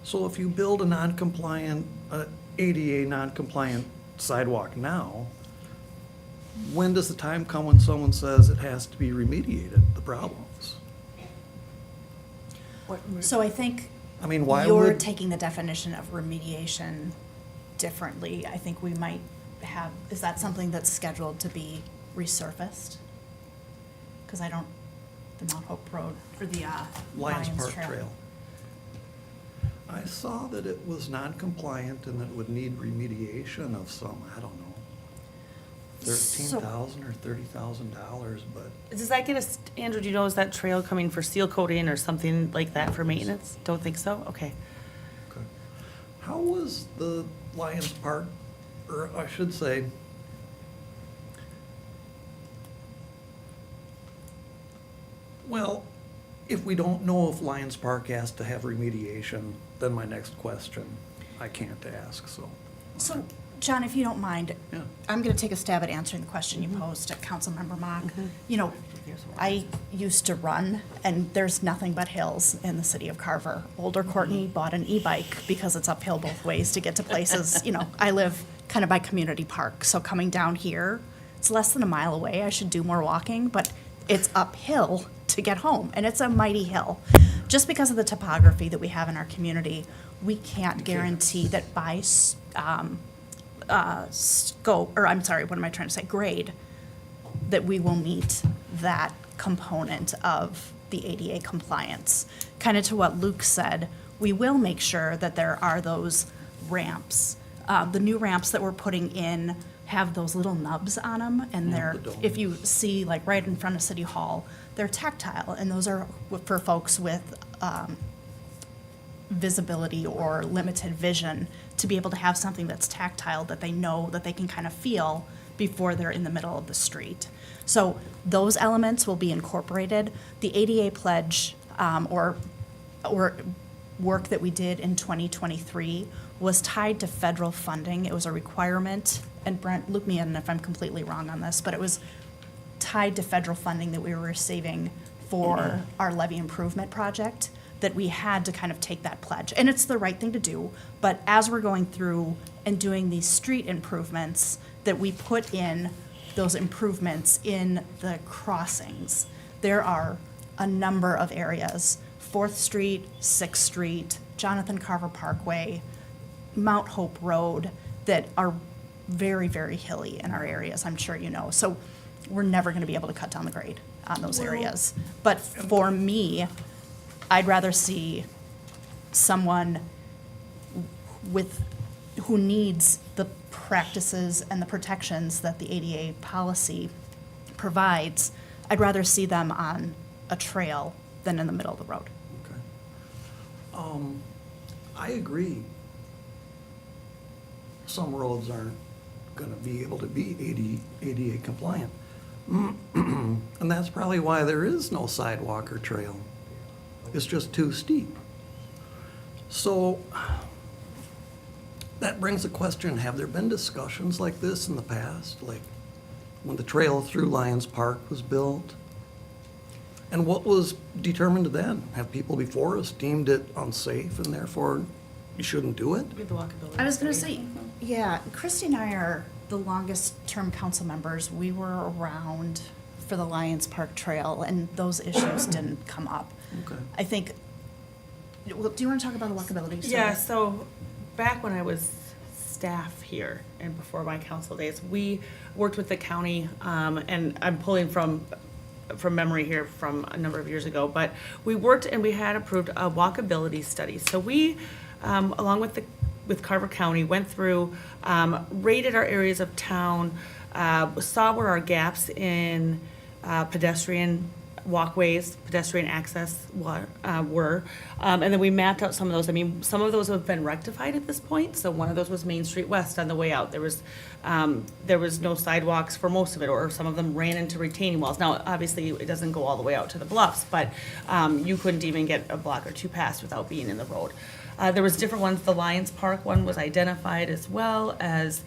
So if you build a non-compliant, ADA non-compliant sidewalk now, when does the time come when someone says it has to be remediated, the problems? So I think I mean, why you're would? taking the definition of remediation differently. I think we might have, is that something that's scheduled to be resurfaced? Because I don't, the Mount Hope Road, or the Lions Lions Park Trail. Trail. I saw that it was non-compliant and that it would need remediation of some, I don't know, $13,000 or $30,000, but Does that get us, Andrew, do you know, is that trail coming for seal coating or something like that for maintenance? Don't think so? Okay. okay. How was the Lions Park, or I should say, well, if we don't know if Lions Park has to have remediation, then my next question I can't ask, so. So, John, if you don't mind, Yeah. I'm going to take a stab at answering the question you posed to Councilmember Mock. You know, I used to run, and there's nothing but hills in the city of Carver. Older Courtney bought an e-bike because it's uphill both ways to get to places. You know, I live kind of by Community Park, so coming down here, it's less than a mile away. I should do more walking, but it's uphill to get home, and it's a mighty hill. Just because of the topography that we have in our community, we can't guarantee that by scope, or I'm sorry, what am I trying to say, grade, that we will meet that component of the ADA compliance. Kind of to what Luke said, we will make sure that there are those ramps. The new ramps that we're putting in have those little nubs on them, and they're, if you see like right in front of City Hall, they're tactile, and those are for folks with visibility or limited vision, to be able to have something that's tactile that they know that they can kind of feel before they're in the middle of the street. So those elements will be incorporated. The ADA pledge or work that we did in 2023 was tied to federal funding. It was a requirement, and Brent, loop me in if I'm completely wrong on this, but it was tied to federal funding that we were receiving for our levee improvement project, that we had to kind of take that pledge. And it's the right thing to do, but as we're going through and doing these street improvements, that we put in those improvements in the crossings. There are a number of areas, 4th Street, 6th Street, Jonathan Carver Parkway, Mount Hope Road, that are very, very hilly in our areas, I'm sure you know. So we're never gonna be able to cut down the grade on those areas. But for me, I'd rather see someone who needs the practices and the protections that the ADA policy provides. I'd rather see them on a trail than in the middle of the road. Okay. I agree. Some roads aren't gonna be able to be ADA compliant. And that's probably why there is no sidewalk or trail. It's just too steep. So that brings the question, have there been discussions like this in the past? Like when the trail through Lions Park was built? And what was determined then? Have people before us deemed it unsafe and therefore you shouldn't do it? With the walkability I was gonna study. say, yeah, Christy and I are the longest term council members. We were around for the Lions Park Trail, and those issues didn't come up. Okay. I think, well, do you wanna talk about the walkability? Yeah, so back when I was staff here and before my council days, we worked with the county, and I'm pulling from memory here from a number of years ago, but we worked and we had approved a walkability study. So we, along with Carver County, went through, rated our areas of town, saw where our gaps in pedestrian walkways, pedestrian access were, and then we mapped out some of those. I mean, some of those have been rectified at this point. So one of those was Main Street West on the way out. There was no sidewalks for most of it, or some of them ran into retaining walls. Now, obviously, it doesn't go all the way out to the bluffs, but you couldn't even get a block or two past without being in the road. There was different ones. The Lions Park one was identified, as well as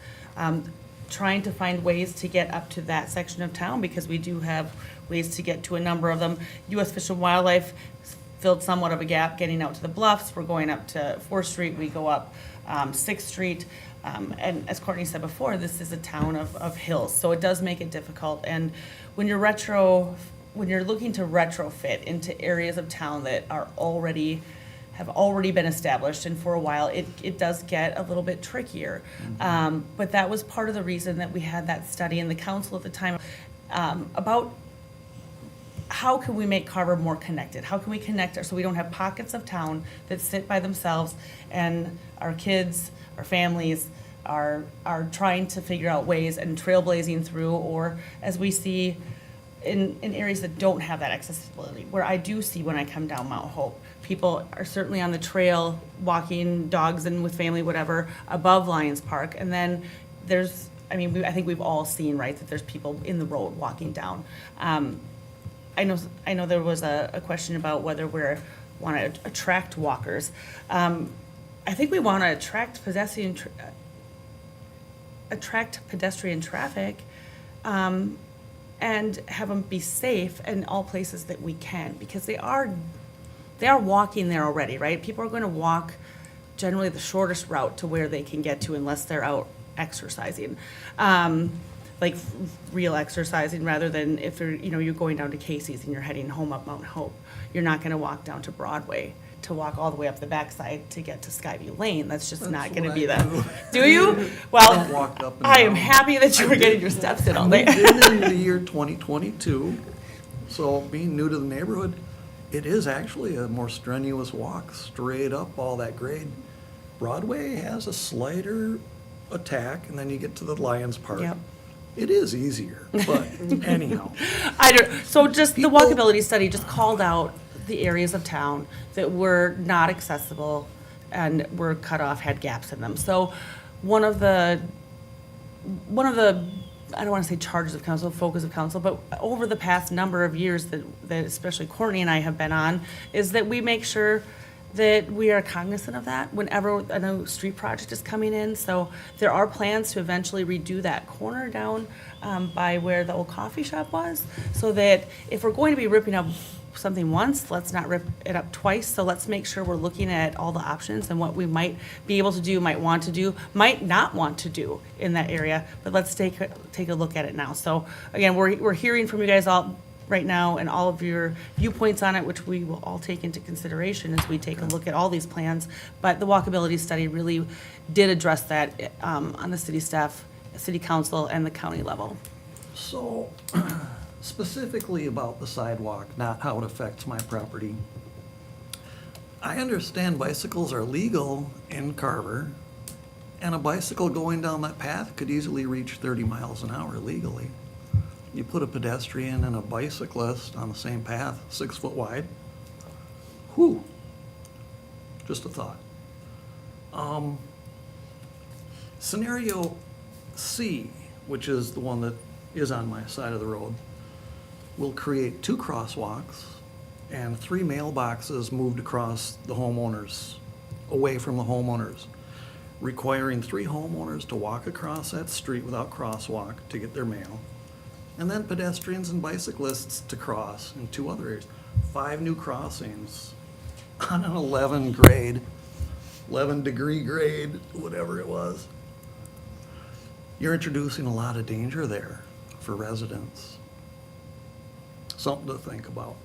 trying to find ways to get up to that section of town, because we do have ways to get to a number of them. U.S. Fish and Wildlife filled somewhat of a gap getting out to the bluffs. We're going up to 4th Street, we go up 6th Street. And as Courtney said before, this is a town of hills, so it does make it difficult. And when you're looking to retrofit into areas of town that have already been established, and for a while, it does get a little bit trickier. But that was part of the reason that we had that study in the council at the time, about how can we make Carver more connected? How can we connect so we don't have pockets of town that sit by themselves, and our kids, our families are trying to figure out ways and trailblazing through, or as we see in areas that don't have that accessibility, where I do see when I come down Mount Hope, people are certainly on the trail, walking, dogs and with family, whatever, above Lions Park. And then there's, I think we've all seen, right, that there's people in the road walking down. I know there was a question about whether we want to attract walkers. I think we want to attract pedestrian traffic, and have them be safe in all places that we can, because they are walking there already, right? People are going to walk generally the shortest route to where they can get to, unless they're out exercising, like real exercising, rather than if you're going down to Casey's and you're heading home up Mount Hope. You're not going to walk down to Broadway to walk all the way up the backside to get to Skyview Lane. That's just not going to be that. Do you? Well, Walked up and I am down. happy that you were getting your steps in all day. Moved in the year 2022, so being new to the neighborhood, it is actually a more strenuous walk, straight up all that grade. Broadway has a slighter attack, and then you get to the Lions Park. Yep. It is easier, but anyhow. So just the People- walkability study just called out the areas of town that were not accessible and were cut off, had gaps in them. So one of the, I don't want to say charges of council, focus of council, but over the past number of years that especially Courtney and I have been on, is that we make sure that we are cognizant of that whenever a new street project is coming in. So there are plans to eventually redo that corner down by where the old coffee shop was, so that if we're going to be ripping up something once, let's not rip it up twice. So let's make sure we're looking at all the options and what we might be able to do, might want to do, might not want to do in that area. But let's take a look at it now. So again, we're hearing from you guys all right now and all of your viewpoints on it, which we will all take into consideration as we take a look at all these plans. But the walkability study really did address that on the city staff, city council, and the county level. So, specifically about the sidewalk, not how it affects my property. I understand bicycles are legal in Carver, and a bicycle going down that path could easily reach 30 miles an hour legally. You put a pedestrian and a bicyclist on the same path, 6 foot wide. Whew. Just a thought. Scenario C, which is the one that is on my side of the road, will create 2 crosswalks and 3 mailboxes moved across the homeowners, away from the homeowners, requiring 3 homeowners to walk across that street without crosswalk to get their mail, and then pedestrians and bicyclists to cross in 2 other areas. 5 new crossings on an 11 degree grade, whatever it was. You're introducing a lot of danger there for residents. Something to think about.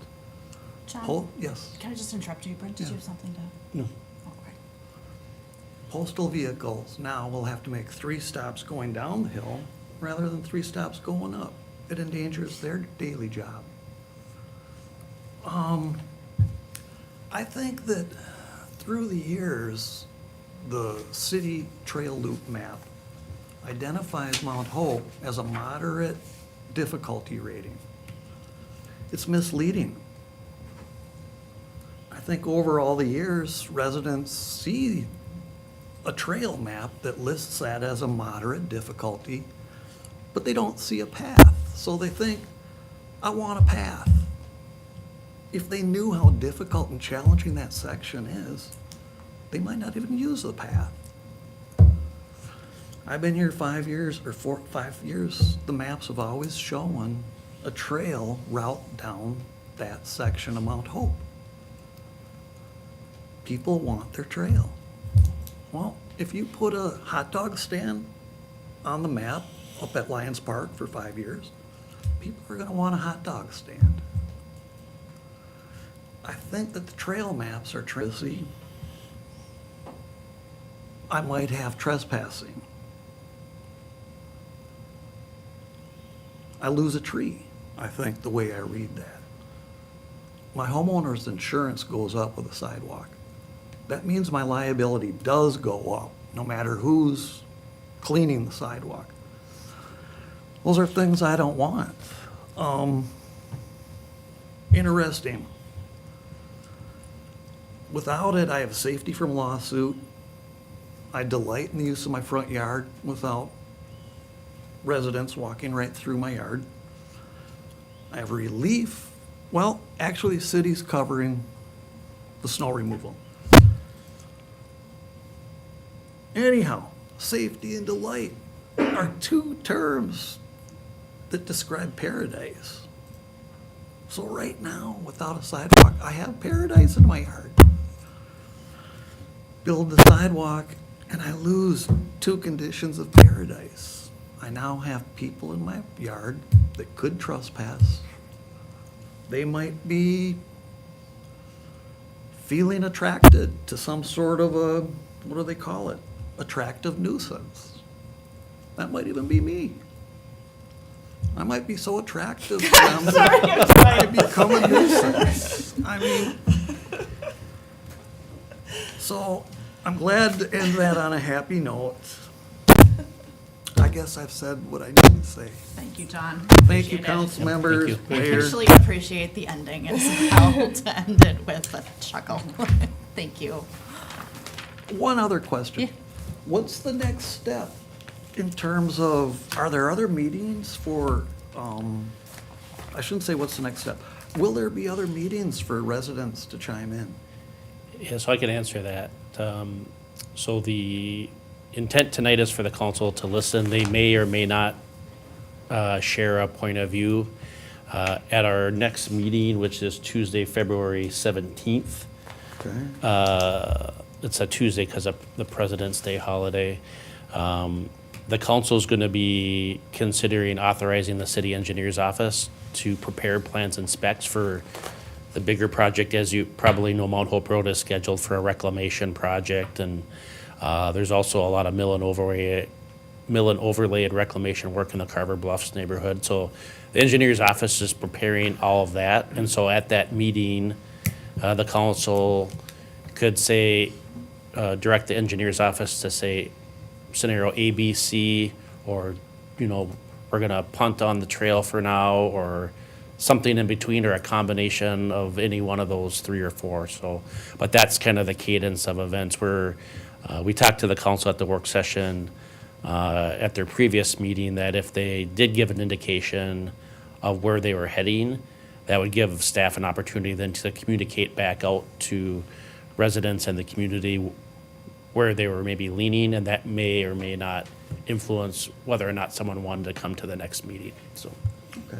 John, Yes. can I just interrupt you? Brent, did you Yeah. have something to? No. Oh, okay. Postal vehicles now will have to make 3 stops going down the hill rather than 3 stops going up. It endangers their daily job. I think that through the years, the city trail loop map identifies Mount Hope as a moderate difficulty rating. It's misleading. I think over all the years, residents see a trail map that lists that as a moderate difficulty, but they don't see a path. So they think, I want a path. If they knew how difficult and challenging that section is, they might not even use the path. I've been here 5 years, or 5 years, the maps have always shown a trail route down that section of Mount Hope. People want their trail. Well, if you put a hot dog stand on the map up at Lions Park for 5 years, people are gonna want a hot dog stand. I think that the trail maps are tricky. I might have trespassing. I lose a tree, I think, the way I read that. My homeowner's insurance goes up with a sidewalk. That means my liability does go up, no matter who's cleaning the sidewalk. Those are things I don't want. Interesting. Without it, I have safety from lawsuit. I delight in the use of my front yard without residents walking right through my yard. I have relief. Well, actually, the city's covering the snow removal. Anyhow, safety and delight are 2 terms that describe paradise. So right now, without a sidewalk, I have paradise in my yard. Build the sidewalk, and I lose 2 conditions of paradise. I now have people in my yard that could trespass. They might be feeling attracted to some sort of a, what do they call it? Attractive nuisance. That might even be me. I might be so attractive to them that I become a nuisance. I mean, so I'm glad to end that on a happy note. I guess I've said what I need to say. Thank you, John. Thank you, Appreciate it. council members, you. I mayor. actually appreciate the ending as well to end it with a chuckle. Thank you. One other question. Yeah. What's the next step in terms of, are there other meetings for, I shouldn't say what's the next step. Will there be other meetings for residents to chime in? Yeah, so I can answer that. So the intent tonight is for the council to listen. They may or may not share a point of view. At our next meeting, which is Tuesday, February 17th, Okay. it's a Tuesday because of the President's Day holiday. The council is going to be considering authorizing the city engineer's office to prepare plans and specs for the bigger project. As you probably know, Mount Hope Road is scheduled for a reclamation project, and there's also a lot of mill and overlaid reclamation work in the Carver Bluffs neighborhood. So the engineer's office is preparing all of that, and so at that meeting, the council could say, direct the engineer's office to say scenario A, B, C, or, we're gonna punt on the trail for now, or something in between, or a combination of any one of those 3 or 4. So, but that's kind of the cadence of events where, we talked to the council at the work session, at their previous meeting, that if they did give an indication of where they were heading, that would give staff an opportunity then to communicate back out to residents and the community where they were maybe leaning, and that may or may not influence whether or not someone wanted to come to the next meeting, so. Okay.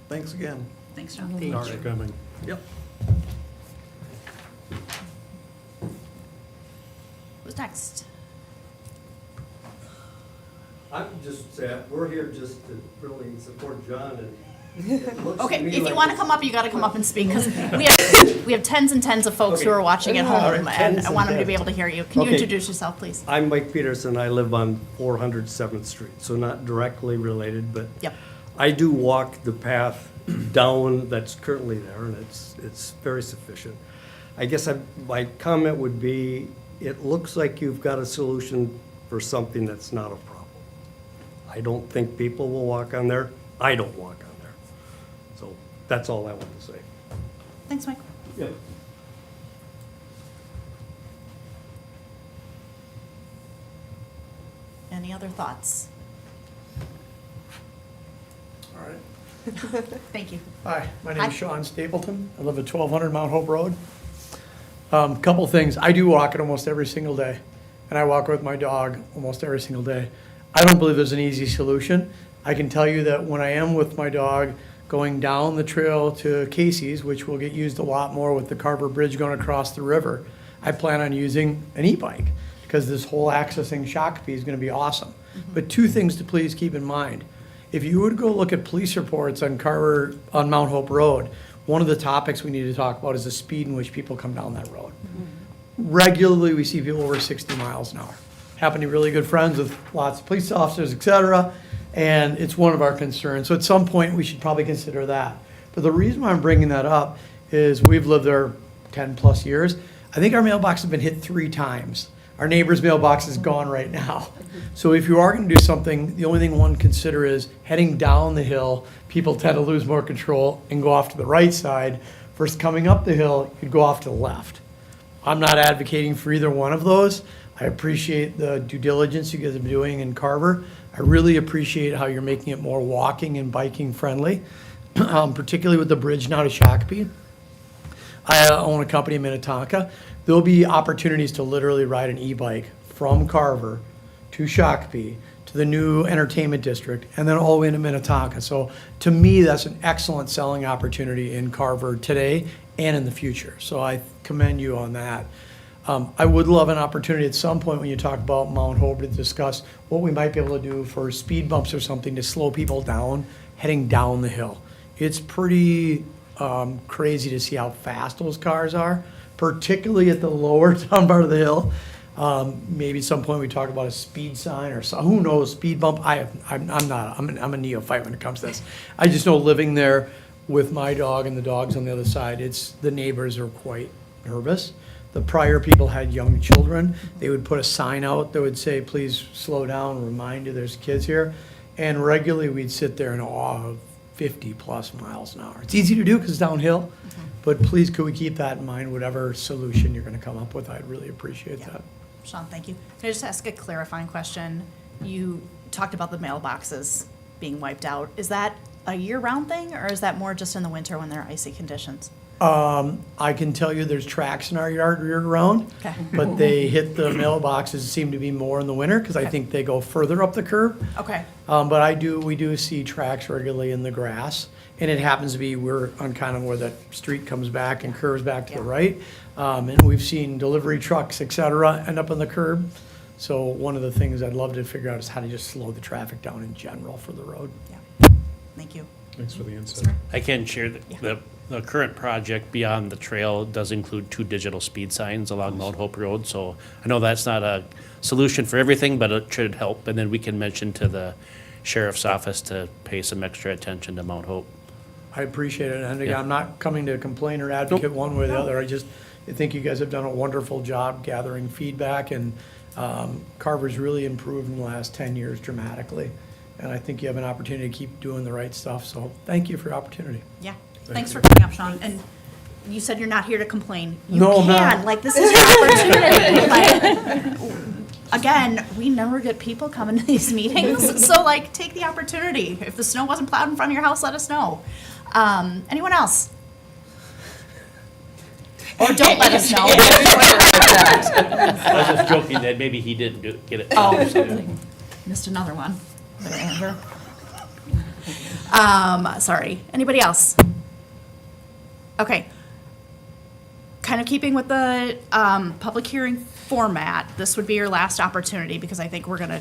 Thanks again. Thanks, John. Thanks for coming. Yep. Who's next? I'm just saying, we're here just to really support John, and it looks to Okay, me if you like want to it's- come up, you got to come up and speak, because we have tens and tens of folks who Okay. are watching at All right, home, and tens I and want them to tens. be able to hear you. Can you Okay. introduce yourself, please? I'm Mike Peterson, I live on 407th Street, so not directly related, but Yep. I do walk the path down that's currently there, and it's very sufficient. I guess my comment would be, it looks like you've got a solution for something that's not a problem. I don't think people will walk on there. I don't walk on there. So that's all I want to say. Thanks, Mike. Yep. Any other thoughts? All right. Thank you. Hi, my Hi. name is Sean Stapleton. I live at 1200 Mount Hope Road. Couple things. I do walk it almost every single day, and I walk with my dog almost every single day. I don't believe there's an easy solution. I can tell you that when I am with my dog going down the trail to Casey's, which will get used a lot more with the Carver Bridge going across the river, I plan on using an e-bike because this whole accessing Shakopee is going to be awesome. But 2 things to please keep in mind. If you were to go look at police reports on on Mount Hope Road, one of the topics we need to talk about is the speed in which people come down that road. Regularly, we see people over 60 miles an hour. Happen to be really good friends with lots of police officers, et cetera, and it's one of our concerns. So at some point, we should probably consider that. But the reason why I'm bringing that up is we've lived there 10-plus years. I think our mailbox has been hit 3 times. Our neighbor's mailbox is gone right now. So if you are going to do something, the only thing one consider is heading down the hill. People tend to lose more control and go off to the right side. Versus coming up the hill, you'd go off to the left. I'm not advocating for either one of those. I appreciate the due diligence you guys have been doing in Carver. I really appreciate how you're making it more walking and biking friendly, particularly with the bridge now to Shakopee. I own a company in Minnetonka. There'll be opportunities to literally ride an e-bike from Carver to Shakopee to the new entertainment district and then all the way into Minnetonka. So to me, that's an excellent selling opportunity in Carver today and in the future. So I commend you on that. I would love an opportunity at some point when you talk about Mount Hope to discuss what we might be able to do for speed bumps or something to slow people down heading down the hill. It's pretty crazy to see how fast those cars are, particularly at the lower down part of the hill. Maybe at some point we talk about a speed sign or who knows, speed bump. I'm a neophyte when it comes to this. I just know living there with my dog and the dogs on the other side, the neighbors are quite nervous. The prior people had young children. They would put a sign out that would say, please slow down, remind you there's kids here. And regularly we'd sit there in awe of 50+ miles an hour. It's easy to do because it's downhill, but please could we keep that in mind, whatever solution you're gonna come up with, I'd really appreciate Yeah. that. Sean, thank you. Can I just ask a clarifying question? You talked about the mailboxes being wiped out. Is that a year-round thing, or is that more just in the winter when there are icy conditions? I can tell you there's tracks in our yard year-round, Okay. but they hit the mailboxes seem to be more in the winter, because I Okay. think they go further up the curb. Okay, But we do see tracks regularly in the grass, and it happens to be, we're on kind of where the street comes back and curves back to the Yeah. right. And we've seen delivery trucks, et cetera, end up on the curb. So one of the things I'd love to figure out is how to just slow the traffic down in general for the road. yeah. Thank you. Thanks for the insight. I can share that the current project beyond the trail does include 2 digital speed signs along Mount Hope Road. So I know that's not a solution for everything, but it should help. And then we can mention to the sheriff's office to pay some extra attention to Mount Hope. I appreciate it, and again, Yeah. I'm not coming to complain or advocate one way or the other, I think you guys have done a wonderful job gathering feedback, and Carver's really improved in the last 10 years dramatically, and I think you have an opportunity to keep doing the right stuff, so thank you for your opportunity. Yeah, thanks for coming up, Sean. And you said you're not here to complain. You No, I'm not. can, like, this is your opportunity. Like, again, we never get people coming to these meetings, so like, take the opportunity. If the snow wasn't plowed in front of your house, let us know. Anyone else? Or don't let us know. I was just joking that maybe he didn't get it. Oh, missed another one. Sorry. Anybody else? Okay. Kind of keeping with the public hearing format, this would be your last opportunity because I think we're going to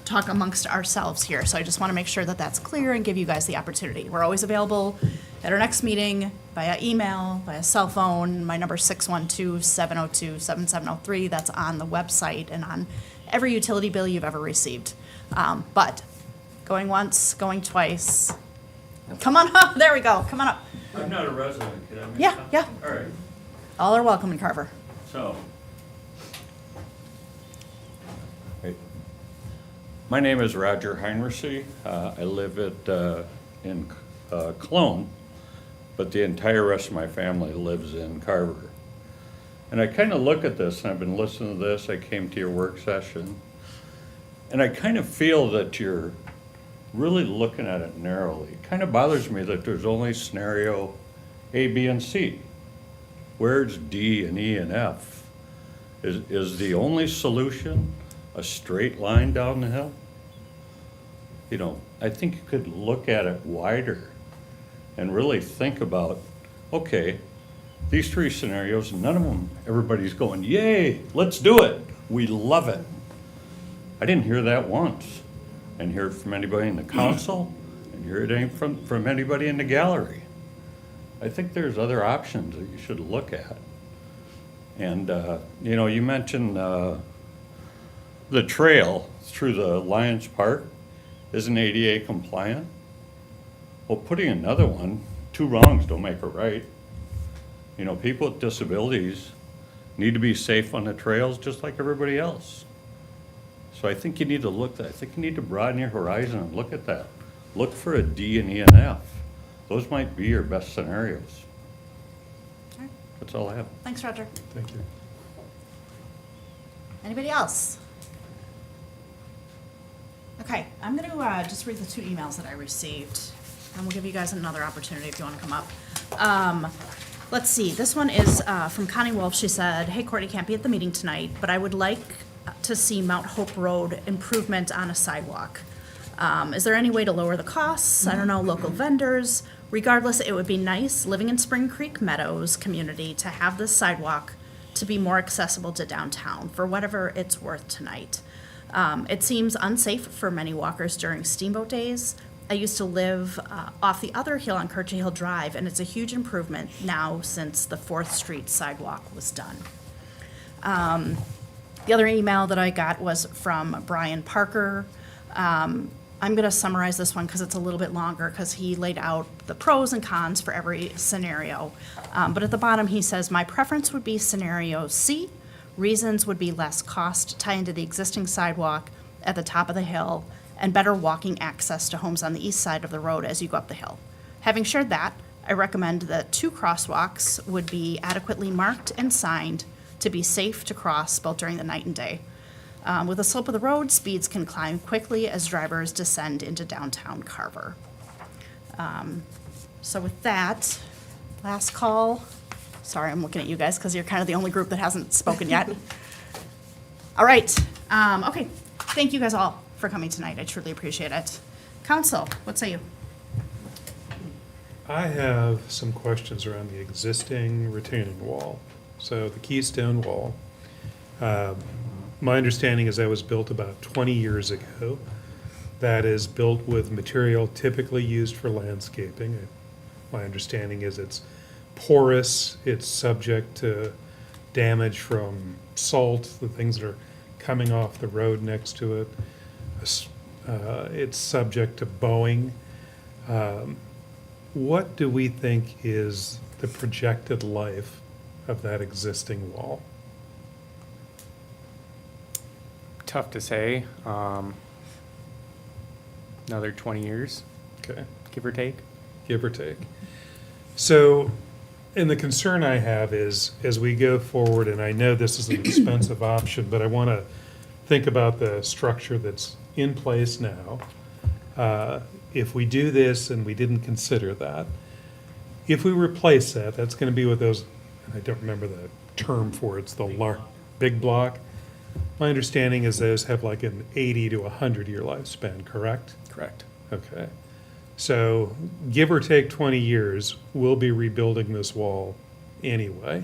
talk amongst ourselves here. So I just want to make sure that that's clear and give you guys the opportunity. We're always available at our next meeting via email, via cell phone. My number is 612-702-7703. That's on the website and on every utility bill you've ever received. But going once, going twice. Come on up. There we go. Come on up. I'm not a resident, can I make Yeah, comment? yeah. All right, All are welcome in Carver. so. Hey. My name is Roger Heinrichsey. I live in Cologne, but the entire rest of my family lives in Carver. And I kind of look at this, and I've been listening to this, I came to your work session, and I kind of feel that you're really looking at it narrowly. It kind of bothers me that there's only scenario A, B, and C. Where's D and E and F? Is the only solution a straight line down the hill? You know, I think you could look at it wider and really think about, okay, these 3 scenarios, none of them, everybody's going, yay, let's do it. We love it. I didn't hear that once. And hear it from anybody in the council, and hear it from anybody in the gallery. I think there's other options that you should look at. And, you know, you mentioned the trail through the Lions Park isn't ADA compliant. Well, putting another one, 2 wrongs don't make a right. You know, people with disabilities need to be safe on the trails just like everybody else. So I think you need to broaden your horizon and look at that. Look for a D and E and F. Those might be your best scenarios. Okay. That's all I have. Thanks, Roger. Thank you. Anybody else? Okay, I'm going to just read the 2 emails that I received, and we'll give you guys another opportunity if you want to come up. Let's see, this one is from Connie Wolf. She said, hey, Courtney can't be at the meeting tonight, but I would like to see Mount Hope Road improvement on a sidewalk. Is there any way to lower the costs? I don't know, local vendors. Regardless, it would be nice, living in Spring Creek Meadows community, to have this sidewalk to be more accessible to downtown for whatever it's worth tonight. It seems unsafe for many walkers during steamboat days. I used to live off the other hill on Kirchy Hill Drive, and it's a huge improvement now since the 4th Street sidewalk was done. The other email that I got was from Brian Parker. I'm going to summarize this one because it's a little bit longer because he laid out the pros and cons for every scenario. But at the bottom, he says, my preference would be scenario C. Reasons would be less cost, tie into the existing sidewalk at the top of the hill, and better walking access to homes on the east side of the road as you go up the hill. Having shared that, I recommend that 2 crosswalks would be adequately marked and signed to be safe to cross both during the night and day. With the slope of the road, speeds can climb quickly as drivers descend into downtown Carver. So with that, last call. Sorry, I'm looking at you guys because you're kind of the only group that hasn't spoken yet. All right. Okay. Thank you guys all for coming tonight. I truly appreciate it. Council, what say you? I have some questions around the existing retaining wall. So the Keystone Wall. My understanding is that was built about 20 years ago. That is built with material typically used for landscaping. My understanding is it's porous, it's subject to damage from salt, the things that are coming off the road next to it. It's subject to bowing. What do we think is the projected life of that existing wall? Tough to say. Another 20 years, Okay, give or take. give or take. So, and the concern I have is, as we go forward, and I know this is an expensive option, but I want to think about the structure that's in place now. If we do this and we didn't consider that, if we replace that, that's going to be with those, I don't remember the term for it, it's the big block. My understanding is those have like an 80 to 100-year lifespan, correct? Correct. Okay. So give or take 20 years, we'll be rebuilding this wall anyway,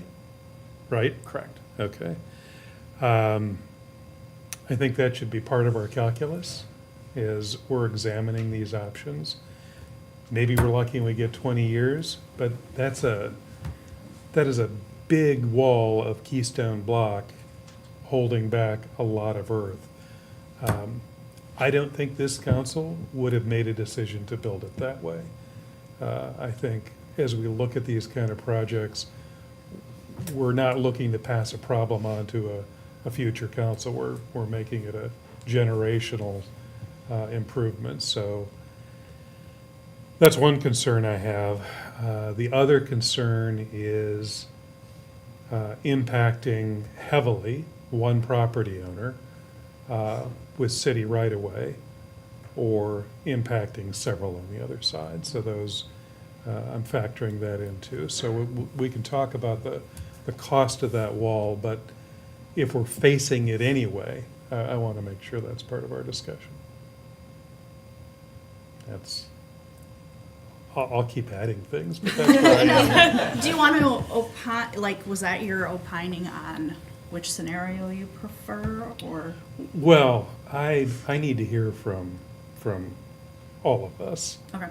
right? Correct. Okay. I think that should be part of our calculus, is we're examining these options. Maybe we're lucky and we get 20 years, but that is a big wall of Keystone block holding back a lot of earth. I don't think this council would have made a decision to build it that way. I think as we look at these kind of projects, we're not looking to pass a problem on to a future council. We're making it a generational improvement. So that's one concern I have. The other concern is impacting heavily one property owner with city right-of-way, or impacting several on the other side. So those, I'm factoring that in too. So we can talk about the cost of that wall, but if we're facing it anyway, I want to make sure that's part of our discussion. I'll keep adding things, but that's where I am. Do you want to opine, like, was that your opining on which scenario you prefer, or? Well, I need to hear from all of us. Okay.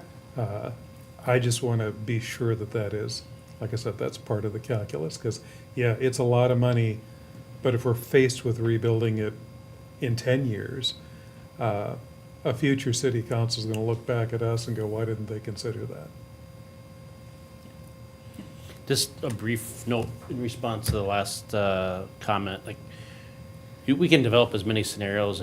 I just want to be sure that is, like I said, that's part of the calculus, because, yeah, it's a lot of money, but if we're faced with rebuilding it in 10 years, a future city council is going to look back at us and go, why didn't they consider that? Just a brief note in response to the last comment, like, we can develop as many scenarios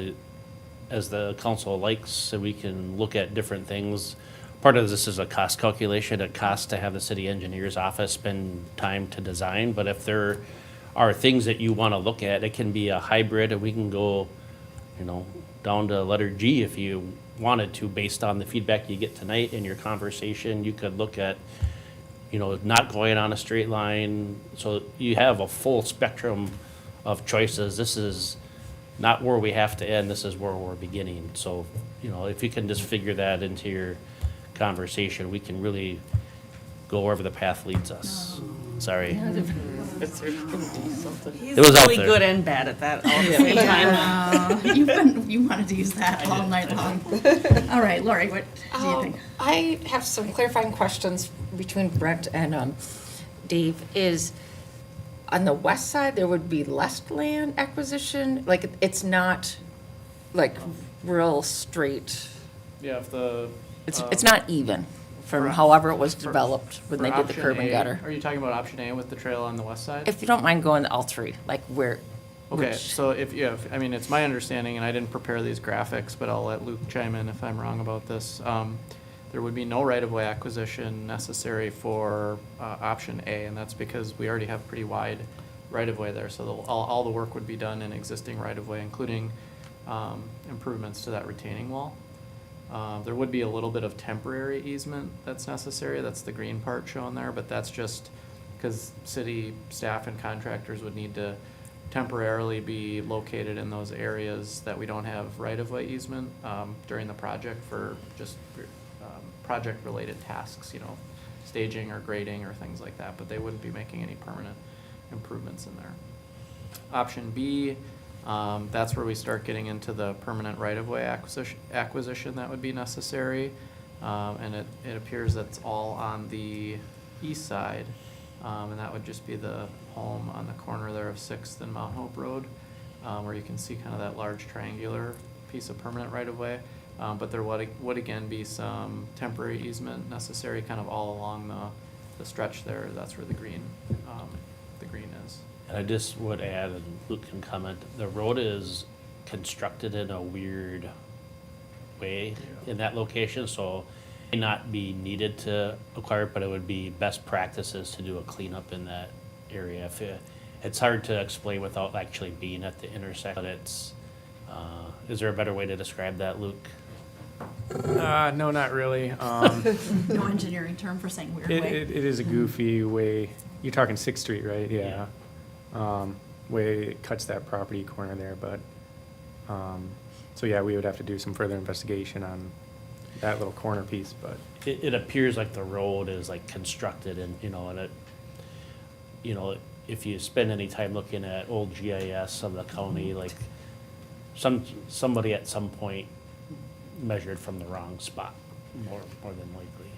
as the council likes, so we can look at different things. Part of this is a cost calculation. It costs to have the city engineer's office spend time to design, but if there are things that you want to look at, it can be a hybrid, and we can go, down to letter G if you wanted to, based on the feedback you get tonight in your conversation. You could look at, not going on a straight line. So you have a full spectrum of choices. This is not where we have to end, this is where we're beginning. So, if you can just figure that into your conversation, we can really go wherever the path leads us. Sorry. He's It was out really there. good and bad at that all at the same time. You wanted to use that all night long. All right, Lori, what do you think? I have some clarifying questions between Brent and Dave. on the west side, there would be less land acquisition? Like, it's not like real straight, Yeah, if the. it's not even from for- however it was for- developed when for they did the option curb and A, gutter. Are you talking about option A with the trail on the west side? If you don't mind going to all three, like where, Okay, which, so I mean, it's my understanding, and I didn't prepare these graphics, but I'll let Luke chime in if I'm wrong about this. There would be no right-of-way acquisition necessary for option A, and that's because we already have pretty wide right-of-way there. So all the work would be done in existing right-of-way, including improvements to that retaining wall. There would be a little bit of temporary easement that's necessary. That's the green part shown there, but that's just because city staff and contractors would need to temporarily be located in those areas that we don't have right-of-way easement during the project for just project-related tasks, staging or grading or things like that, but they wouldn't be making any permanent improvements in there. Option B, that's where we start getting into the permanent right-of-way acquisition that would be necessary. And it appears that's all on the east side. And that would just be the home on the corner there of Sixth and Mount Hope Road, where you can see kind of that large triangular piece of permanent right-of-way. But there would again be some temporary easement necessary kind of all along the stretch there. That's where the green is. And I just would add, and Luke can comment, the road is constructed in a weird way in that location, so it may not be needed to acquire it, but it would be best practices to do a cleanup in that area. It's hard to explain without actually being at the intersection, but is there a better way to describe that, Luke? No, not really. No engineering term for saying weird way. It is a goofy way. You're talking Sixth Street, right? Yeah. Way it cuts that property corner there, but, so yeah, we would have to do some further investigation on that little corner piece, but. It appears like the road is like constructed and, and it, if you spend any time looking at old GIS of the county, like somebody at some point measured from the wrong spot, more than likely.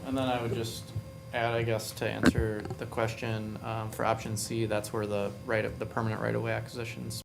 And then I would just add, I guess, to answer the question, for option C, that's where the permanent right-of-way acquisitions